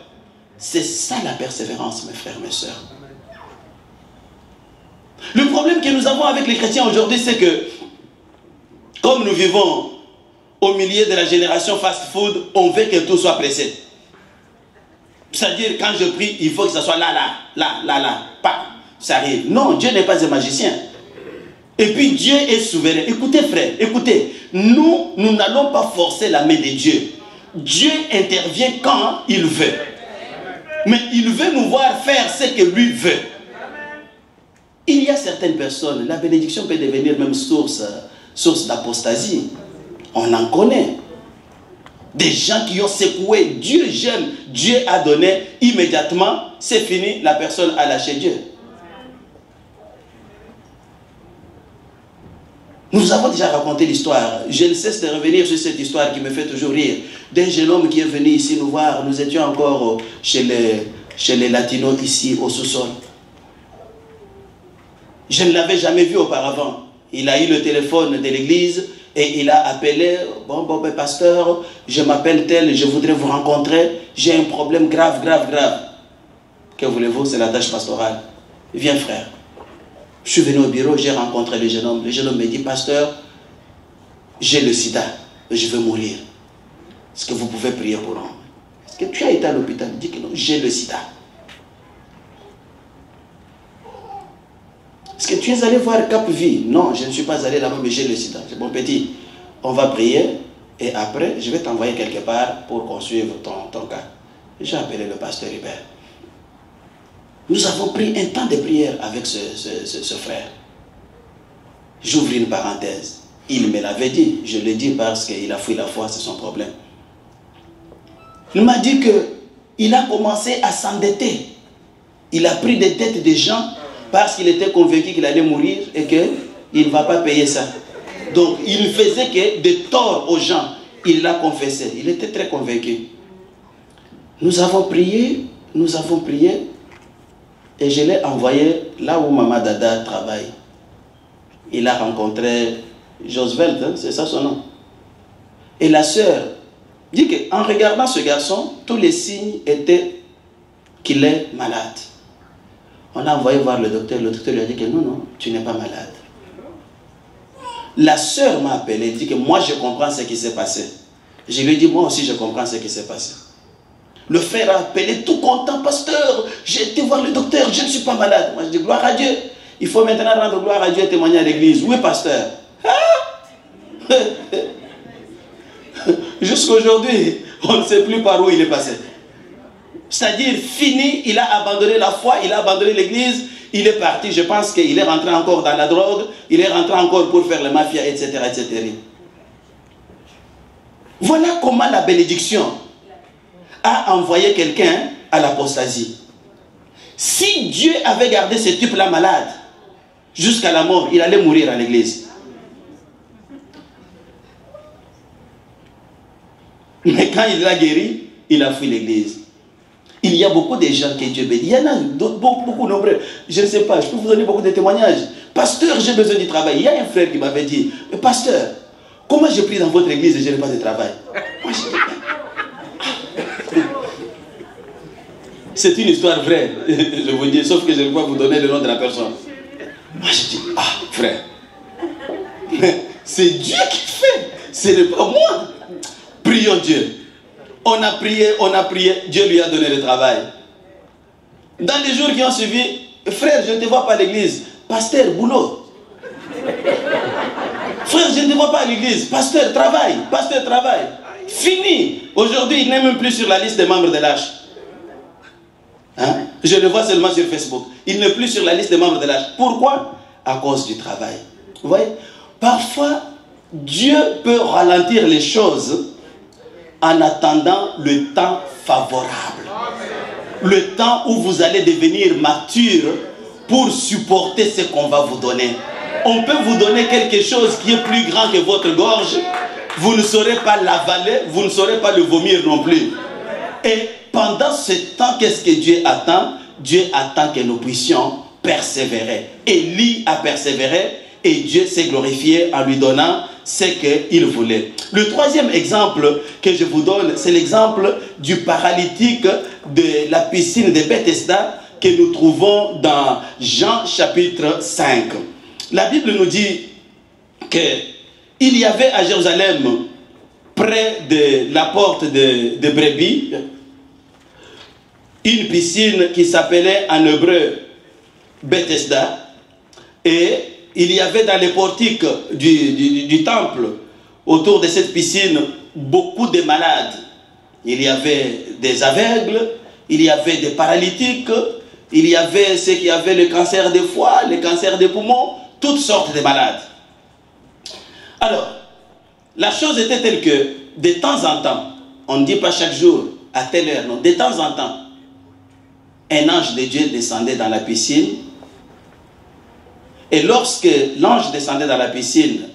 C'est ça la persévérance, mes frères, mes sœurs. Le problème que nous avons avec les chrétiens aujourd'hui, c'est que, comme nous vivons au milieu de la génération fast-food, on veut que tout soit pressé. C'est-à-dire, quand je prie, il faut que ça soit là, pas, ça arrive. Non, Dieu n'est pas un magicien. Et puis, Dieu est souverain. Écoutez, frère, écoutez, nous n'allons pas forcer la main de Dieu. Dieu intervient quand il veut. Mais il veut nous voir faire ce que lui veut. Il y a certaines personnes, la bénédiction peut devenir même source d'apostasie. On en connaît. Des gens qui ont secoué, Dieu j'aime, Dieu a donné, immédiatement, c'est fini, la personne a lâché Dieu. Nous avons déjà raconté l'histoire, je ne cesse de revenir sur cette histoire qui me fait toujours rire, d'un jeune homme qui est venu ici nous voir, nous étions encore chez les latinos ici au sous-sol. Je ne l'avais jamais vu auparavant. Il a eu le téléphone de l'église et il a appelé, bon, pasteur, je m'appelle tel, je voudrais vous rencontrer, j'ai un problème grave. Que voulez-vous, c'est la tâche pastorale. Viens frère. Je suis venu au bureau, j'ai rencontré le jeune homme. Le jeune homme me dit, pasteur, j'ai le sida, je veux mourir. Est-ce que vous pouvez prier pour moi? Est-ce que tu as été à l'hôpital? Il dit que non, j'ai le sida. Est-ce que tu es allé voir Cap-Vie? Non, je ne suis pas allé là-bas, mais j'ai le sida. C'est bon petit, on va prier et après, je vais t'envoyer quelque part pour qu'on suive ton cas. J'ai appelé le pasteur Hubert. Nous avons pris un temps de prière avec ce frère. J'ouvre une parenthèse. Il me l'avait dit, je l'ai dit parce qu'il a fui la foi, c'est son problème. Il m'a dit qu'il a commencé à s'endetter. Il a pris des dettes des gens parce qu'il était convaincu qu'il allait mourir et qu'il ne va pas payer ça. Donc, il ne faisait que des torts aux gens. Il l'a confessé. Il était très convaincu. Nous avons prié et je l'ai envoyé là où Maman Dada travaille. Il a rencontré Josveld, hein, c'est ça son nom. Et la sœur dit qu'en regardant ce garçon, tous les signes étaient qu'il est malade. On a envoyé voir le docteur lui a dit que non, tu n'es pas malade. La sœur m'a appelé, elle dit que moi je comprends ce qui s'est passé. Je lui ai dit, moi aussi je comprends ce qui s'est passé. Le frère a appelé tout content, pasteur, j'ai été voir le docteur, je ne suis pas malade. Moi je dis, gloire à Dieu. Il faut maintenant rendre gloire à Dieu et témoigner à l'église. Oui, pasteur. Ah! Jusqu'aujourd'hui, on ne sait plus par où il est passé. C'est-à-dire, fini, il a abandonné la foi, il a abandonné l'église, il est parti. Je pense qu'il est rentré encore dans la drogue, il est rentré encore pour faire la mafia, etc., etc. Voilà comment la bénédiction a envoyé quelqu'un à l'apostasie. Si Dieu avait gardé ce type-là malade jusqu'à la mort, il allait mourir à l'église. Mais quand il l'a guéri, il a fui l'église. Il y a beaucoup de gens que Dieu bénit. Il y en a beaucoup nombreux. Je ne sais pas, je peux vous donner beaucoup de témoignages. Pasteur, j'ai besoin du travail. Il y a un frère qui m'avait dit, pasteur, comment j'ai pris dans votre église et je n'ai pas de travail? Moi, c'est une histoire vraie, je vous dis, sauf que je ne vais pas vous donner le nom de la personne. Moi, je dis, ah, frère, c'est Dieu qui fait, ce n'est pas moi. Prions Dieu. On a prié, Dieu lui a donné le travail. Dans les jours qui ont suivi, frère, je ne te vois pas à l'église. Pasteur, boulot. Frère, je ne te vois pas à l'église. Pasteur, travail. Pasteur, travail. Fini. Aujourd'hui, il n'est même plus sur la liste des membres de l'âge. Hein? Je le vois seulement sur Facebook. Il n'est plus sur la liste des membres de l'âge. Pourquoi? À cause du travail. Vous voyez? Parfois, Dieu peut ralentir les choses en attendant le temps favorable. Le temps où vous allez devenir mature pour supporter ce qu'on va vous donner. On peut vous donner quelque chose qui est plus grand que votre gorge. Vous ne saurez pas l'avaler, vous ne saurez pas le vomir non plus. Et pendant ce temps, qu'est-ce que Dieu attend? Dieu attend que nous puissions persévérer. Élie a persévéré et Dieu s'est glorifié en lui donnant ce qu'il voulait. Le troisième exemple que je vous donne, c'est l'exemple du paralytique de la piscine de Bethesda que nous trouvons dans Jean chapitre 5. La Bible nous dit qu'il y avait à Jérusalem, près de la porte de Brebis, une piscine qui s'appelait en hébreu Bethesda, et il y avait dans les portiques du temple, autour de cette piscine, beaucoup de malades. Il y avait des aveugles, il y avait des paralytiques, il y avait ceux qui avaient le cancer des foie, le cancer des poumons, toutes sortes de malades. Alors, la chose était telle que, de temps en temps, on ne dit pas chaque jour, à telle heure, non, de temps en temps, un ange de Dieu descendait dans la piscine. Et lorsque l'ange descendait dans la piscine,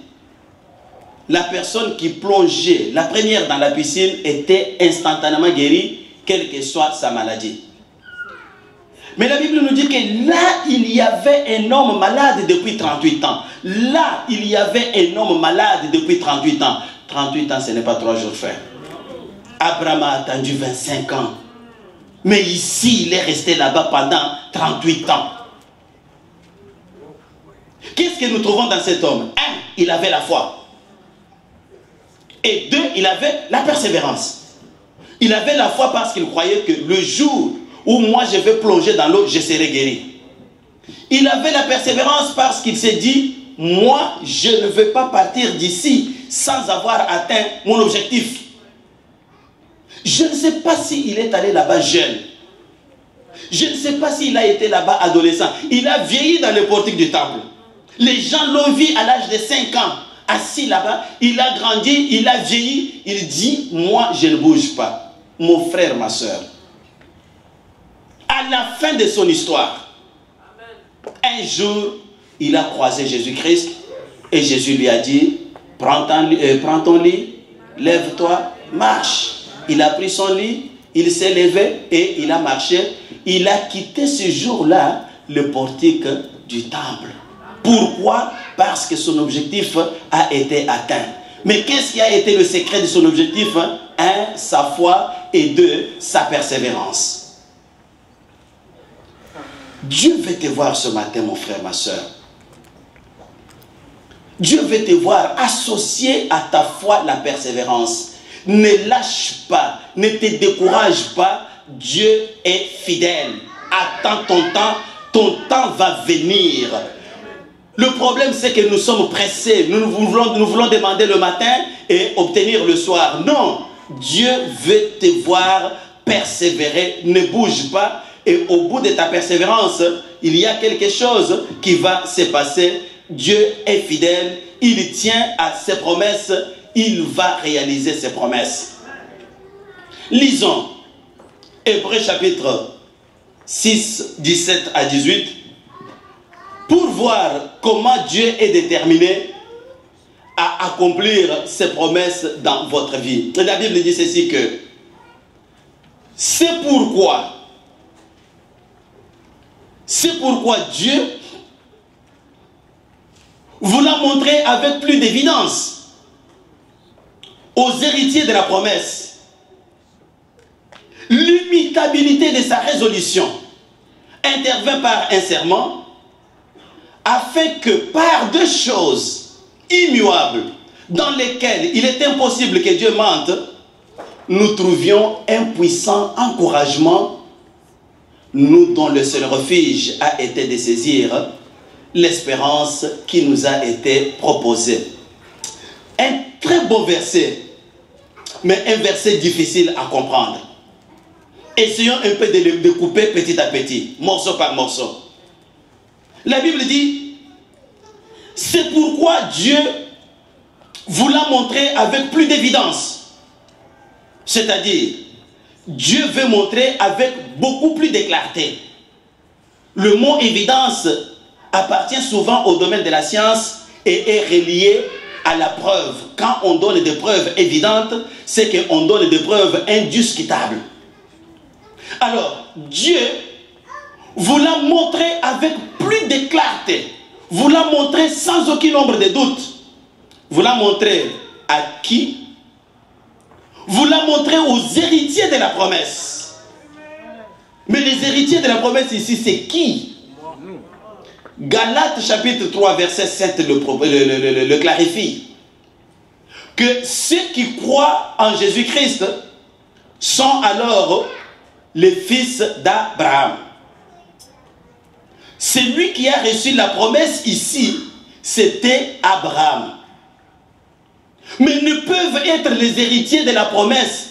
la personne qui plongeait, la première dans la piscine, était instantanément guérie, quelle que soit sa maladie. Mais la Bible nous dit que là, il y avait un homme malade depuis 38 ans. Là, il y avait un homme malade depuis 38 ans. 38 ans, ce n'est pas 3 jours faits. Abraham a attendu 25 ans. Mais ici, il est resté là-bas pendant 38 ans. Qu'est-ce que nous trouvons dans cet homme? 1, il avait la foi. Et 2, il avait la persévérance. Il avait la foi parce qu'il croyait que le jour où moi je vais plonger dans l'eau, je serai guéri. Il avait la persévérance parce qu'il s'est dit, moi je ne vais pas partir d'ici sans avoir atteint mon objectif. Je ne sais pas s'il est allé là-bas jeune. Je ne sais pas s'il a été là-bas adolescent. Il a vieilli dans le portique du temple. Les gens l'ont vu à l'âge de 5 ans, assis là-bas. Il a grandi, il a vieilli. Il dit, moi je ne bouge pas. Mon frère, ma soeur. À la fin de son histoire, un jour, il a croisé Jésus-Christ et Jésus lui a dit, prends ton lit, lève-toi, marche. Il a pris son lit, il s'est levé et il a marché. Il a quitté ce jour-là le portique du temple. Pourquoi? Parce que son objectif a été atteint. Mais qu'est-ce qui a été le secret de son objectif? 1, sa foi, et 2, sa persévérance. Dieu veut te voir ce matin, mon frère, ma soeur. Dieu veut te voir associer à ta foi la persévérance. Ne lâche pas, ne te décourage pas. Dieu est fidèle. Attends ton temps va venir. Le problème, c'est que nous sommes pressés. Nous voulons demander le matin et obtenir le soir. Non, Dieu veut te voir persévérer. Ne bouge pas. Et au bout de ta persévérance, il y a quelque chose qui va se passer. Dieu est fidèle. Il tient à ses promesses. Il va réaliser ses promesses. Lisons Hébreux chapitre 6, 17 à 18. Pour voir comment Dieu est déterminé à accomplir ses promesses dans votre vie. Et la Bible dit ceci que c'est pourquoi Dieu vous l'a montré avec plus d'évidence aux héritiers de la promesse. L'immutabilité de sa résolution intervient par un serment afin que par 2 choses immuables dans lesquelles il est impossible que Dieu mente, nous trouvions un puissant encouragement nous dont le seul refuge a été de saisir l'espérance qui nous a été proposée. Un très beau verset, mais un verset difficile à comprendre. Essayons un peu de le découper petit à petit, morceau par morceau. La Bible dit, c'est pourquoi Dieu vous l'a montré avec plus d'évidence. C'est-à-dire, Dieu veut montrer avec beaucoup plus de clarté. Le mot évidence appartient souvent au domaine de la science et est relié à la preuve. Quand on donne des preuves évidentes, c'est qu'on donne des preuves indiscutables. Alors, Dieu vous l'a montré avec plus de clarté. Vous l'a montré sans aucun nombre de doutes. Vous l'a montré à qui? Vous l'a montré aux héritiers de la promesse. Mais les héritiers de la promesse ici, c'est qui? Galates chapitre 3, verset 7 le clarifie. Que ceux qui croient en Jésus-Christ sont alors les fils d'Abraham. Celui qui a reçu la promesse ici, c'était Abraham. Mais ne peuvent être les héritiers de la promesse.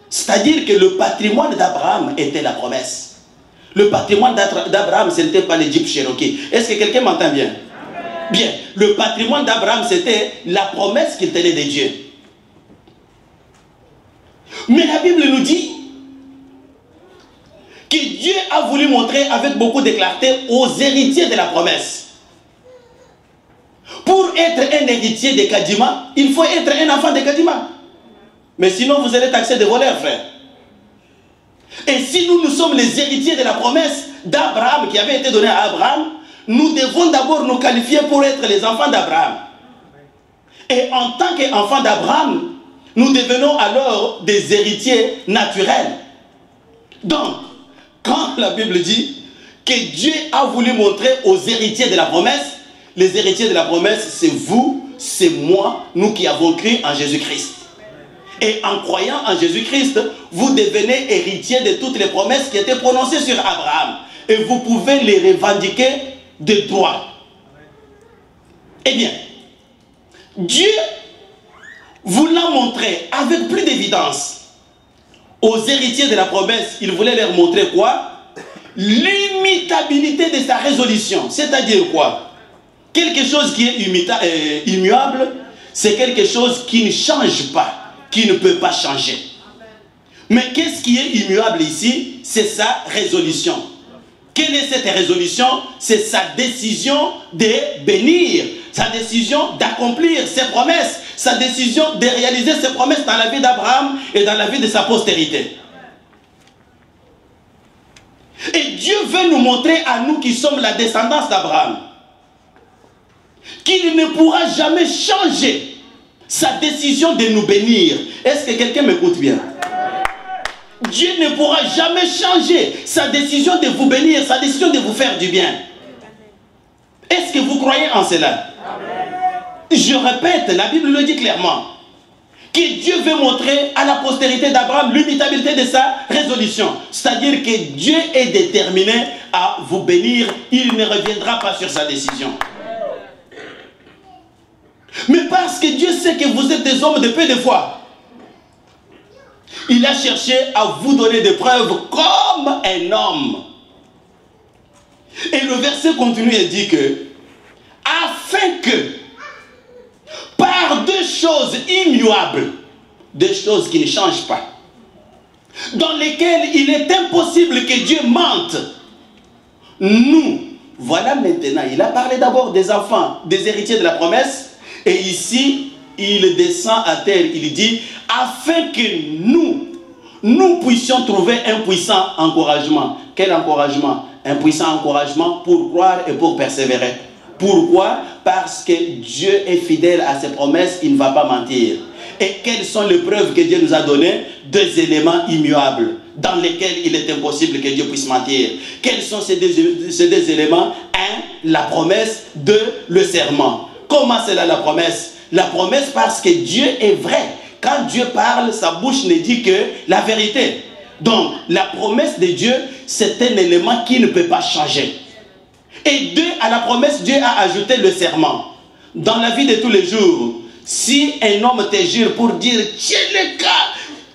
C'est-à-dire que le patrimoine d'Abraham était la promesse. Le patrimoine d'Abraham, ce n'était pas les Jeep Cherokee. Est-ce que quelqu'un m'entend bien? Bien. Le patrimoine d'Abraham, c'était la promesse qu'il tenait de Dieu. Mais la Bible nous dit que Dieu a voulu montrer avec beaucoup de clarté aux héritiers de la promesse. Pour être un héritier de Kadima, il faut être un enfant de Kadima. Mais sinon, vous allez taxer de voleurs, frère. Et si nous sommes les héritiers de la promesse d'Abraham qui avait été donnée à Abraham, nous devons d'abord nous qualifier pour être les enfants d'Abraham. Et en tant qu'enfants d'Abraham, nous devenons alors des héritiers naturels. Donc, quand la Bible dit que Dieu a voulu montrer aux héritiers de la promesse, les héritiers de la promesse, c'est vous, c'est moi, nous qui avons cru en Jésus-Christ. Et en croyant en Jésus-Christ, vous devenez héritiers de toutes les promesses qui étaient prononcées sur Abraham. Et vous pouvez les revendiquer de droit. Eh bien, Dieu vous l'a montré avec plus d'évidence. Aux héritiers de la promesse, il voulait leur montrer quoi? L'immutabilité de sa résolution. C'est-à-dire quoi? Quelque chose qui est immuable, c'est quelque chose qui ne change pas, qui ne peut pas changer. Mais qu'est-ce qui est immuable ici? C'est sa résolution. Quelle est cette résolution? C'est sa décision de bénir, sa décision d'accomplir ses promesses, sa décision de réaliser ses promesses dans la vie d'Abraham et dans la vie de sa postérité. Et Dieu veut nous montrer à nous qui sommes la descendance d'Abraham qu'il ne pourra jamais changer sa décision de nous bénir. Est-ce que quelqu'un m'écoute bien? Dieu ne pourra jamais changer sa décision de vous bénir, sa décision de vous faire du bien. Est-ce que vous croyez en cela? Je répète, la Bible le dit clairement, que Dieu veut montrer à la postérité d'Abraham l'immutabilité de sa résolution. C'est-à-dire que Dieu est déterminé à vous bénir, il ne reviendra pas sur sa décision. Mais parce que Dieu sait que vous êtes des hommes de peu de foi, il a cherché à vous donner des preuves comme un homme. Et le verset continue et dit que, afin que, par deux choses immuables, deux choses qui ne changent pas, dans lesquelles il est impossible que Dieu mente, nous, voilà maintenant, il a parlé d'abord des enfants, des héritiers de la promesse, et ici, il descend à terre, il dit, afin que nous puissions trouver un puissant encouragement. Quel encouragement? Un puissant encouragement pour croire et pour persévérer. Pourquoi? Parce que Dieu est fidèle à ses promesses, il ne va pas mentir. Et quelles sont les preuves que Dieu nous a données? Deux éléments immuables dans lesquels il est impossible que Dieu puisse mentir. Quels sont ces deux éléments? Un, la promesse. Deux, le serment. Comment c'est là la promesse? La promesse parce que Dieu est vrai. Quand Dieu parle, sa bouche ne dit que la vérité. Donc, la promesse de Dieu, c'est un élément qui ne peut pas changer. Et deux, à la promesse, Dieu a ajouté le serment. Dans la vie de tous les jours, si un homme te jure pour dire, tiens le gars,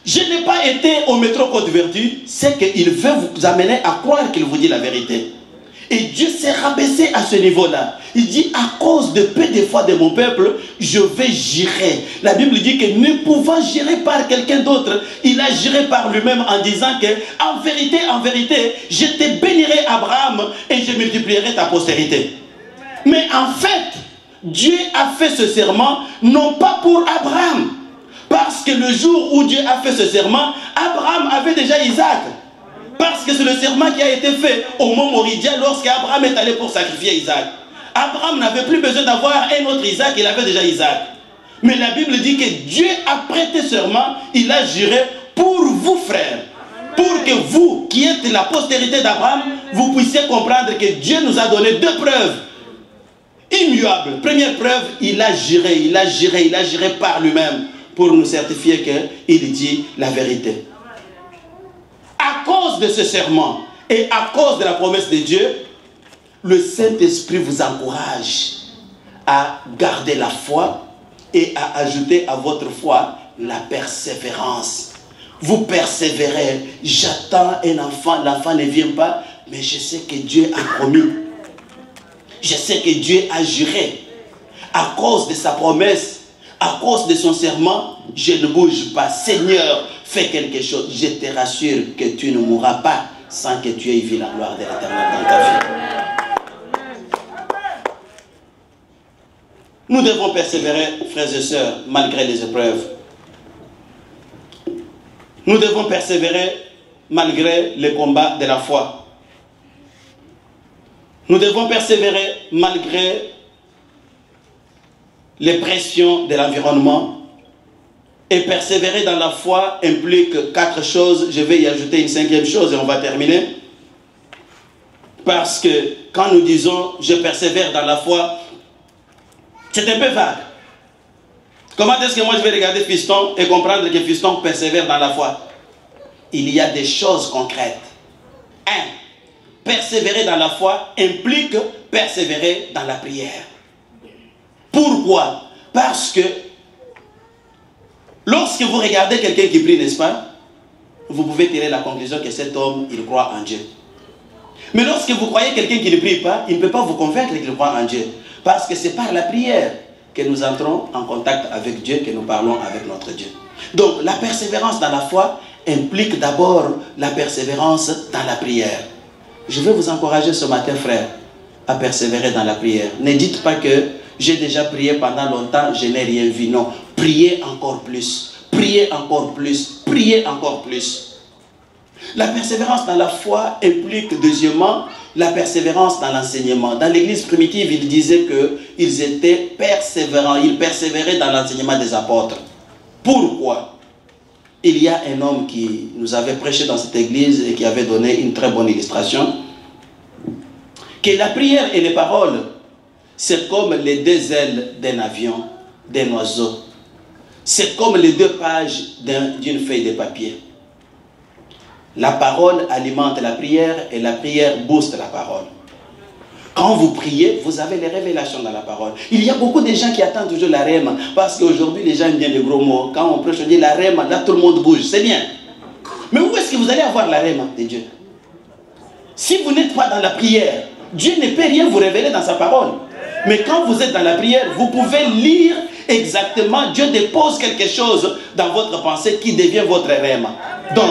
je n'ai pas été au métro Côte-Vertu, c'est qu'il veut vous amener à croire qu'il vous dit la vérité. Et Dieu s'est rabaissé à ce niveau-là. Il dit, à cause de peu de foi de mon peuple, je vais jurer. La Bible dit que ne pouvant jurer par quelqu'un d'autre, il a juré par lui-même en disant que, en vérité, je te bénirai Abraham et je multiplierai ta postérité. Mais en fait, Dieu a fait ce serment, non pas pour Abraham. Parce que le jour où Dieu a fait ce serment, Abraham avait déjà Isaac. Parce que c'est le serment qui a été fait au mont Moridien lorsqu'Abraham est allé pour sacrifier Isaac. Abraham n'avait plus besoin d'avoir un autre Isaac, il avait déjà Isaac. Mais la Bible dit que Dieu a prêté serment, il a juré pour vous frères. Pour que vous, qui êtes la postérité d'Abraham, vous puissiez comprendre que Dieu nous a donné deux preuves immuables. Première preuve, il a juré par lui-même pour nous certifier qu'il dit la vérité. À cause de ce serment et à cause de la promesse de Dieu, le Saint-Esprit vous encourage à garder la foi et à ajouter à votre foi la persévérance. Vous persévérez. J'attends un enfant, l'enfant ne vient pas, mais je sais que Dieu a promis. Je sais que Dieu a juré. À cause de sa promesse, à cause de son serment, je ne bouge pas. Seigneur, fais quelque chose. Je te rassure que tu ne mourras pas sans que tu aies vu la gloire de l'Éternel dans ta vie. Nous devons persévérer, frères et sœurs, malgré les épreuves. Nous devons persévérer malgré les combats de la foi. Nous devons persévérer malgré les pressions de l'environnement. Et persévérer dans la foi implique 4 choses. Je vais y ajouter une 5e chose et on va terminer. Parce que quand nous disons « je persévère dans la foi », c'est un peu vague. Comment est-ce que moi je vais regarder Fiston et comprendre que Fiston persévère dans la foi? Il y a des choses concrètes. 1. Persévérer dans la foi implique persévérer dans la prière. Pourquoi? Parce que lorsque vous regardez quelqu'un qui prie, n'est-ce pas? Vous pouvez tirer la conclusion que cet homme, il croit en Dieu. Mais lorsque vous croyez quelqu'un qui ne prie pas, il ne peut pas vous convaincre qu'il croit en Dieu. Parce que c'est par la prière que nous entrons en contact avec Dieu, que nous parlons avec notre Dieu. Donc la persévérance dans la foi implique d'abord la persévérance dans la prière. Je veux vous encourager ce matin, frère, à persévérer dans la prière. Ne dites pas que j'ai déjà prié pendant longtemps, je n'ai rien vu. Non, priez encore plus, priez encore plus, priez encore plus. La persévérance dans la foi implique deuxièmement la persévérance dans l'enseignement. Dans l'église primitive, il disait qu'ils étaient persévérants, ils persévéraient dans l'enseignement des apôtres. Pourquoi? Il y a un homme qui nous avait prêché dans cette église et qui avait donné une très bonne illustration. Que la prière et les paroles, c'est comme les 2 ailes d'un avion, d'un oiseau. C'est comme les 2 pages d'une feuille de papier. La parole alimente la prière et la prière booste la parole. Quand vous priez, vous avez les révélations dans la parole. Il y a beaucoup de gens qui attendent toujours la rhéma. Parce qu'aujourd'hui, les gens aiment bien les gros mots. Quand on prêche, on dit la rhéma, là tout le monde bouge. C'est bien. Mais où est-ce que vous allez avoir la rhéma de Dieu? Si vous n'êtes pas dans la prière, Dieu ne peut rien vous révéler dans sa parole. Mais quand vous êtes dans la prière, vous pouvez lire exactement. Dieu dépose quelque chose dans votre pensée qui devient votre rhéma. Donc,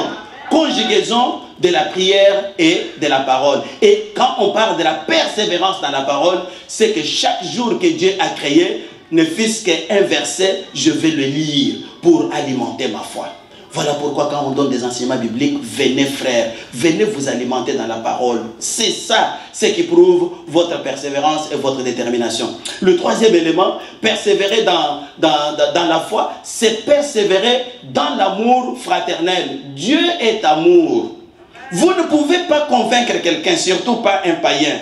conjugaison de la prière et de la parole. Et quand on parle de la persévérance dans la parole, c'est que chaque jour que Dieu a créé, ne fût-ce qu'un verset, je vais le lire pour alimenter ma foi. Voilà pourquoi quand on donne des enseignements bibliques, venez frères, venez vous alimenter dans la parole. C'est ça, ce qui prouve votre persévérance et votre détermination. Le 3e élément, persévérer dans la foi, c'est persévérer dans l'amour fraternel. Dieu est amour. Vous ne pouvez pas convaincre quelqu'un, surtout pas un païen,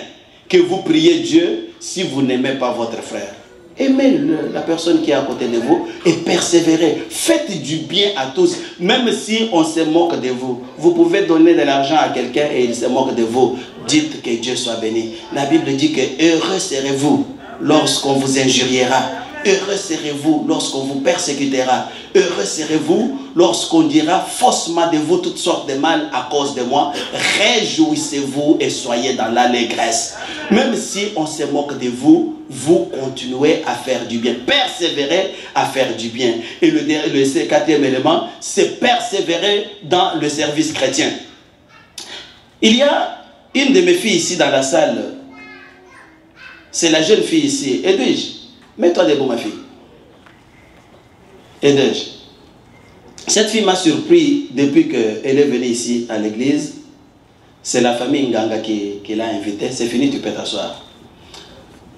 que vous priez Dieu si vous n'aimez pas votre frère. Aimez la personne qui est à côté de vous et persévérez. Faites du bien à tous, même si on se moque de vous. Vous pouvez donner de l'argent à quelqu'un et il se moque de vous. Dites que Dieu soit béni. La Bible dit que heureux serez-vous lorsqu'on vous injuriera. Heureux serez-vous lorsqu'on vous persécutera. Heureux serez-vous lorsqu'on dira faussement de vous toutes sortes de mal à cause de moi. Réjouissez-vous et soyez dans l'allégresse. Même si on se moque de vous, vous continuez à faire du bien. Persévérez à faire du bien. Et le quatrième élément, c'est persévérer dans le service chrétien. Il y a une de mes filles ici dans la salle. C'est la jeune fille ici. Edwige, mets-toi debout, ma fille. Edwige. Cette fille m'a surpris depuis qu'elle est venue ici à l'église. C'est la famille Nganga qui l'a invitée. C'est fini, tu peux t'asseoir.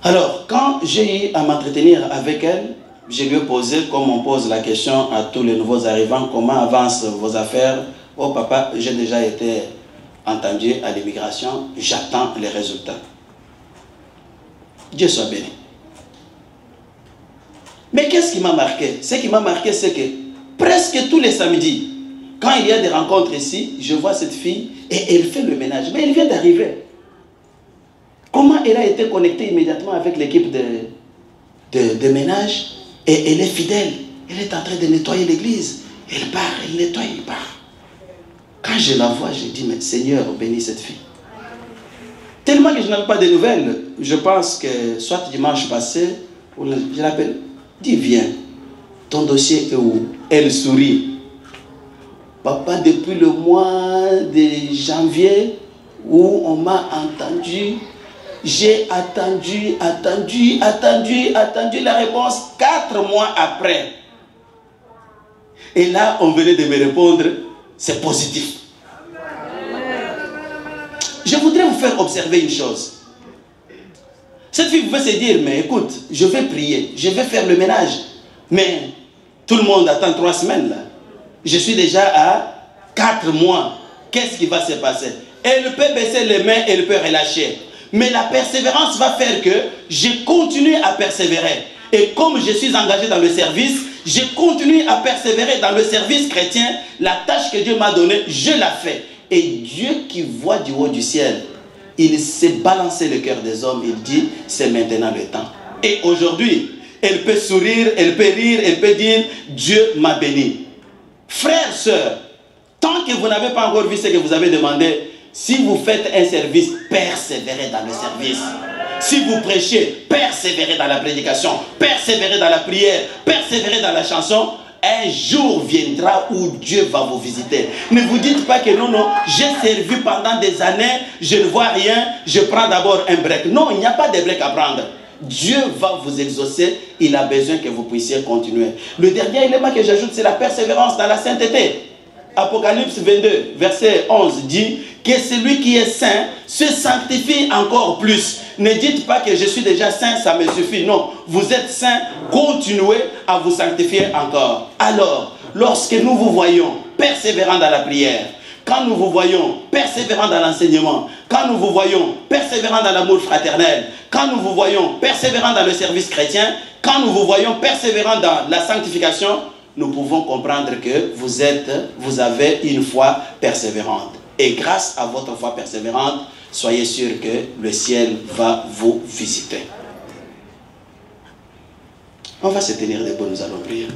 Alors, quand j'ai eu à m'entretenir avec elle, je lui ai posé, comme on pose la question à tous les nouveaux arrivants, comment avancent vos affaires? Oh papa, j'ai déjà été entendu à l'immigration, j'attends les résultats. Dieu soit béni. Mais qu'est-ce qui m'a marqué? Ce qui m'a marqué, c'est que presque tous les samedis, quand il y a des rencontres ici, je vois cette fille et elle fait le ménage. Mais elle vient d'arriver. Comment elle a été connectée immédiatement avec l'équipe de ménage et elle est fidèle. Elle est en train de nettoyer l'église. Elle part, elle nettoie, elle part. Quand je la vois, je dis, mais Seigneur, bénis cette fille. Tellement que je n'avais pas de nouvelles. Je pense que soit dimanche passé, je l'appelle, dis viens, ton dossier est où? Elle sourit. Papa, depuis le mois de janvier où on m'a entendu, j'ai attendu la réponse 4 mois après. Et là, on venait de me répondre, c'est positif. Je voudrais vous faire observer une chose. Cette fille pouvait se dire, mais écoute, je vais prier, je vais faire le ménage. Mais tout le monde attend 3 semaines là. Je suis déjà à 4 mois. Qu'est-ce qui va se passer? Elle peut baisser les mains, elle peut relâcher. Mais la persévérance va faire que je continue à persévérer. Et comme je suis engagé dans le service, je continue à persévérer dans le service chrétien. La tâche que Dieu m'a donnée, je la fais. Et Dieu qui voit du haut du ciel, il sait balancer le cœur des hommes. Il dit, c'est maintenant le temps. Et aujourd'hui, elle peut sourire, elle peut rire, elle peut dire, Dieu m'a béni. Frères, sœurs, tant que vous n'avez pas encore vu ce que vous avez demandé, si vous faites un service, persévérez dans le service. Si vous prêchez, persévérez dans la prédication, persévérez dans la prière, persévérez dans la chanson. Un jour viendra où Dieu va vous visiter. Ne vous dites pas que non, j'ai servi pendant des années, je ne vois rien, je prends d'abord un break. Non, il n'y a pas de break à prendre. Dieu va vous exaucer, il a besoin que vous puissiez continuer. Le dernier élément que j'ajoute, c'est la persévérance dans la sainteté. Apocalypse 22, verset 11 dit que celui qui est saint se sanctifie encore plus. Ne dites pas que je suis déjà saint, ça me suffit. Non, vous êtes saint, continuez à vous sanctifier encore. Alors, lorsque nous vous voyons persévérant dans la prière, quand nous vous voyons persévérant dans l'enseignement, quand nous vous voyons persévérant dans l'amour fraternel, quand nous vous voyons persévérant dans le service chrétien, quand nous vous voyons persévérant dans la sanctification, nous pouvons comprendre que vous avez une foi persévérante. Et grâce à votre foi persévérante, soyez sûr que le ciel va vous visiter. On va se tenir debout, nous allons prier.